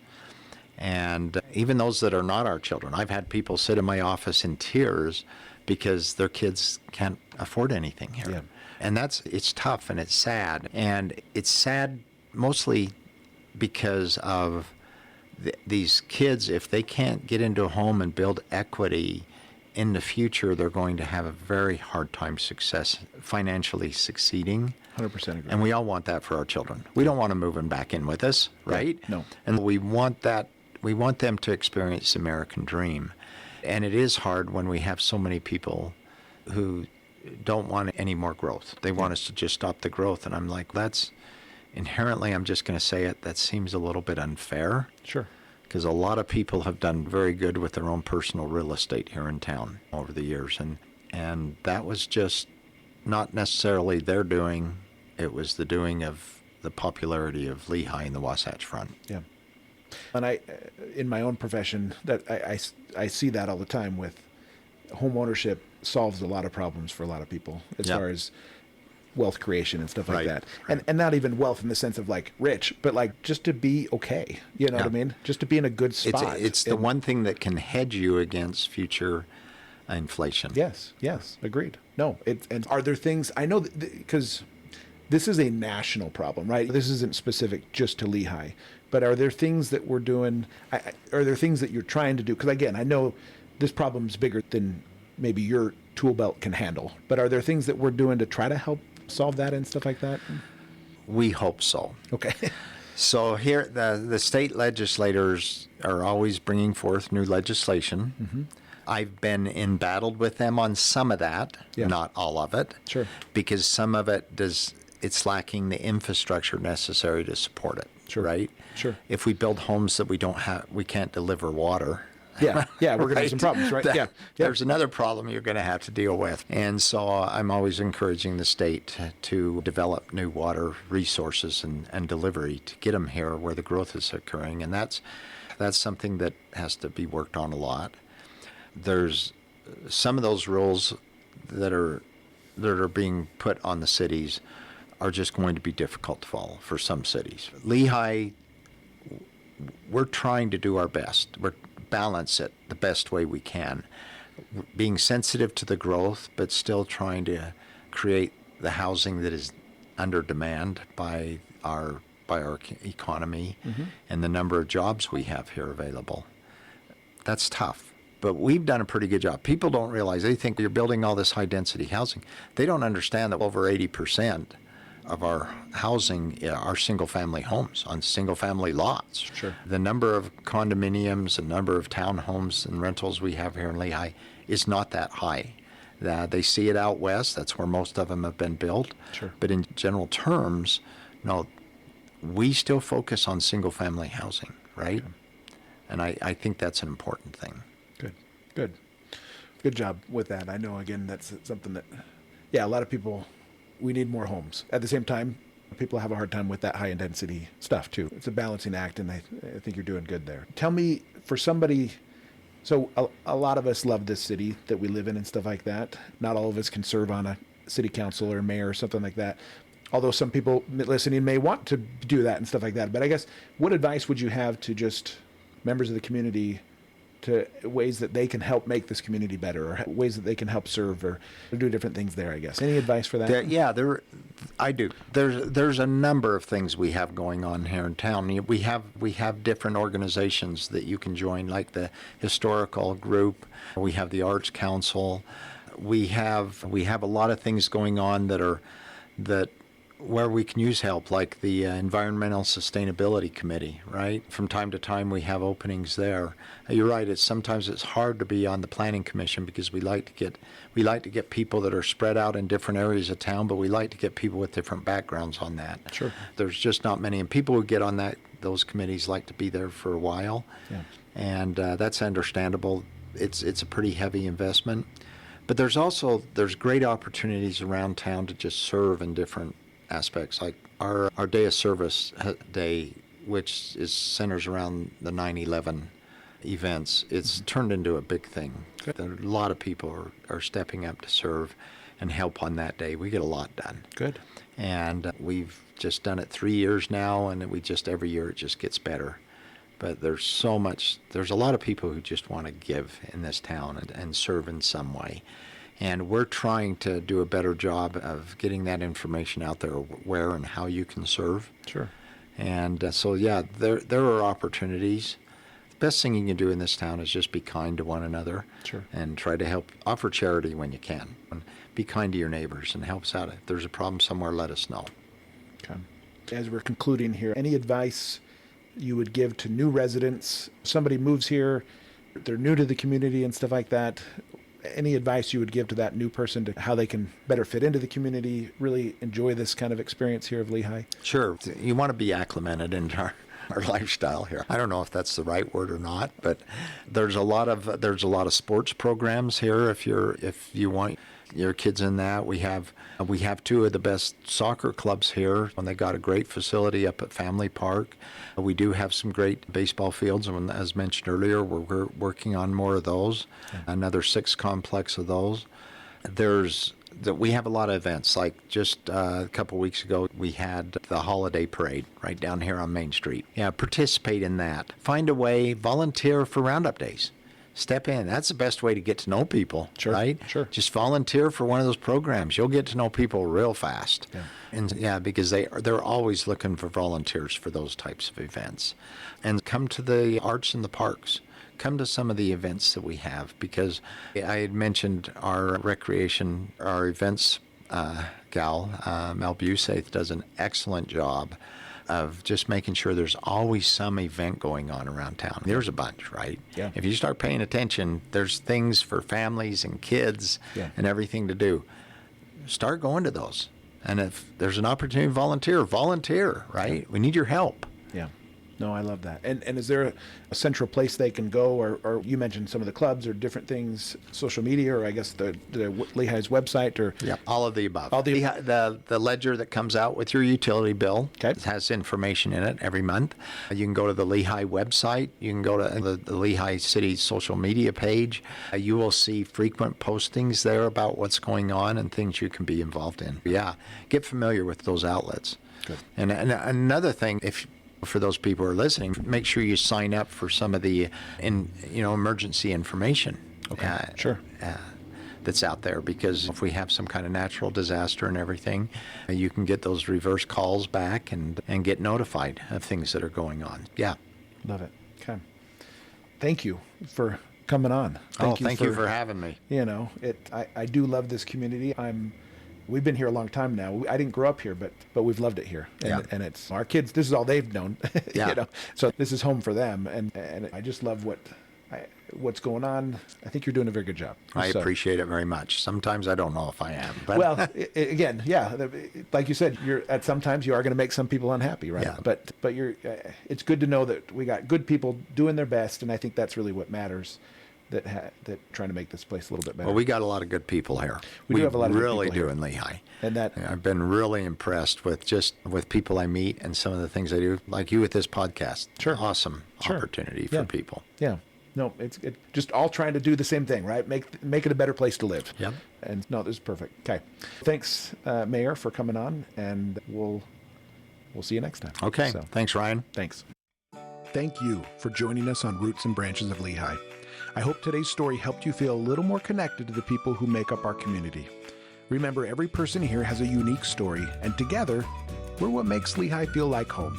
and even those that are not our children, I've had people sit in my office in tears because their kids can't afford anything here. Yeah. And it's tough and it's sad. And it's sad mostly because of these kids, if they can't get into a home and build equity in the future, they're going to have a very hard time financially succeeding. 100% agree. And we all want that for our children. We don't want to move them back in with us, right? No. And we want them to experience the American dream. And it is hard when we have so many people who don't want any more growth. They want us to just stop the growth. And I'm like, that's inherently, I'm just going to say it, that seems a little bit unfair. Sure. Because a lot of people have done very good with their own personal real estate here in town over the years. And that was just not necessarily their doing. It was the doing of the popularity of Lehi and the Wasatch Front. Yeah. And I, in my own profession, that I see that all the time with home ownership solves a lot of problems for a lot of people as far as wealth creation and stuff like that. And not even wealth in the sense of like rich, but like just to be okay. You know what I mean? Just to be in a good spot. It's the one thing that can hedge you against future inflation. Yes. Agreed. No. And are there things, I know because this is a national problem, right? This isn't specific just to Lehigh, but are there things that we're doing? Are there things that you're trying to do? Because again, I know this problem is bigger than maybe your tool belt can handle, but are there things that we're doing to try to help solve that and stuff like that? We hope so. Okay. So here, the state legislators are always bringing forth new legislation. Mm-hmm. I've been embattled with them on some of that, not all of it. Sure. Because some of it it's lacking the infrastructure necessary to support it. Sure. Right? Sure. If we build homes that we can't deliver water. Yeah, we're going to have some problems, right? There's another problem you're going to have to deal with. And so I'm always encouraging the state to develop new water resources and delivery to get them here where the growth is occurring. And that's something that has to be worked on a lot. There's some of those rules that are being put on the cities are just going to be difficult to follow for some cities. Lehigh, we're trying to do our best. We're balance it the best way we can, being sensitive to the growth, but still trying to create the housing that is under demand by our economy and the number of jobs we have here available. That's tough. But we've done a pretty good job. People don't realize, they think you're building all this high density housing. They don't understand that over 80% of our housing are single family homes on single family lots. Sure. The number of condominiums, the number of townhomes and rentals we have here in Lehigh is not that high. They see it out west. That's where most of them have been built. Sure. But in general terms, no, we still focus on single family housing, right? Okay. And I think that's an important thing. Good job with that. I know, again, that's something that, yeah, a lot of people, we need more homes. At the same time, people have a hard time with that high intensity stuff too. It's a balancing act, and I think you're doing good there. Tell me, for somebody, so a lot of us love this city that we live in and stuff like that. Not all of us can serve on a city council or mayor or something like that. Although some people listening may want to do that and stuff like that. But I guess, what advice would you have to just members of the community, to ways that they can help make this community better, or ways that they can help serve or do different things there, I guess? Any advice for that? I do. There's a number of things we have going on here in town. We have different organizations that you can join, like the historical group. We have the Arts Council. We have a lot of things going on that where we can use help, like the Environmental Sustainability Committee, right? From time to time we have openings there. You're right, sometimes it's hard to be on the Planning Commission because we like to get people that are spread out in different areas of town, but we like to get people with different backgrounds on that. Sure. There's just not many, and people who get on those committees like to be there for a while. Yeah. And that's understandable. It's a pretty heavy investment. But there's great opportunities around town to just serve in different aspects, like our day of service day, which centers around the 9/11 events. It's turned into a big thing. A lot of people are stepping up to serve and help on that day. We get a lot done. Good. And we've just done it 3 years now, and every year it just gets better. But there's a lot of people who just want to give in this town and serve in some way. And we're trying to do a better job of getting that information out there, where and how you can serve. Sure. And there are opportunities. The best thing you can do in this town is just be kind to one another. Sure. And try to help, offer charity when you can. And be kind to your neighbors and help us out. If there's a problem somewhere, let us know. Okay. As we're concluding here, any advice you would give to new residents? Somebody moves here, they're new to the community and stuff like that. Any advice you would give to that new person to how they can better fit into the community, really enjoy this kind of experience here of Lehi? Sure. You want to be acclimated into our lifestyle here. I don't know if that's the right word or not, but there's a lot of sports programs here if you want your kids in that. We have two of the best soccer clubs here, and they got a great facility up at Family Park. We do have some great baseball fields, and as mentioned earlier, we're working on more of those. Okay. Another 6 complex of those. We have a lot of events. Like just a couple weeks ago, we had the holiday parade right down here on Main Street. Yeah, participate in that. Find a way, volunteer for roundup days. Step in. That's the best way to get to know people, sure, right? Sure. Just volunteer for one of those programs. You'll get to know people real fast. Yeah. And because they're always looking for volunteers for those types of events. And come to the arts in the parks. Come to some of the events that we have, because I had mentioned our events gal, Mel Busaith, does an excellent job of just making sure there's always some event going on around town. There's a bunch, right? Yeah. If you start paying attention, there's things for families and kids and everything to do. Start going to those. And if there's an opportunity to volunteer, right? Yeah. We need your help. Yeah. No, I love that. And is there a central place they can go, or you mentioned some of the clubs or different things, social media, or I guess the Lehigh's website, or all of the above. The ledger that comes out with your utility bill has information in it every month. You can go to the Lehigh website. You can go to the Lehigh City social media page. You will see frequent postings there about what's going on and things you can be involved in. Yeah, get familiar with those outlets. Good. And another thing, for those people who are listening, make sure you sign up for some of the emergency information. Okay. Sure. That's out there, because if we have some kind of natural disaster and everything, you can get those reverse calls back and get notified of things that are going on. Yeah. Love it. Okay. thank you for coming on. Thank you for having me. I do love this community. We've been here a long time now. I didn't grow up here, but we've loved it here. And it's our kids. This is all they've known. Yeah. So this is home for them. And I just love what's going on. I think you're doing a very good job. I appreciate it very much. Sometimes I don't know if I am. But well, again, like you said, sometimes you are going to make some people unhappy, right? Yeah. But it's good to know that we got good people doing their best, and I think that's really what matters. That trying to make this place a little bit better. Well, we got a lot of good people here. We do have a lot of good really people do here. in Lehigh. And I've been really impressed with people I meet and some of the things I do, like you with this podcast. Sure. Awesome opportunity for people. Yeah. No, it's just all trying to do the same thing, right? Make it a better place to live. Yep. And no, this is perfect. Okay. Thanks, Mayor, for coming on, and we'll see you next time. Okay. Thanks, Ryan. Thanks. Thank you for joining us on Roots and Branches of Lehigh. I hope today's story helped you feel a little more connected to the people who make up our community. Remember, every person here has a unique story, and together, we're what makes Lehigh feel like home.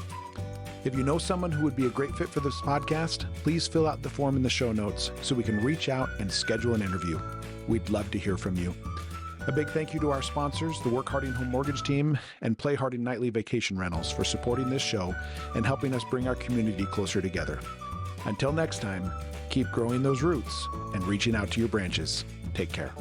If you know someone who would be a great fit for this podcast, please fill out the form in the show notes so we can reach out and schedule an interview. We'd love to hear from you. A big thank you to our sponsors, the Work Harding Home Mortgage Team and Play Harding Nightly Vacation Rentals, for supporting this show and helping us bring our community closer together. Until next time, keep growing those roots and reaching out to your branches. Take care.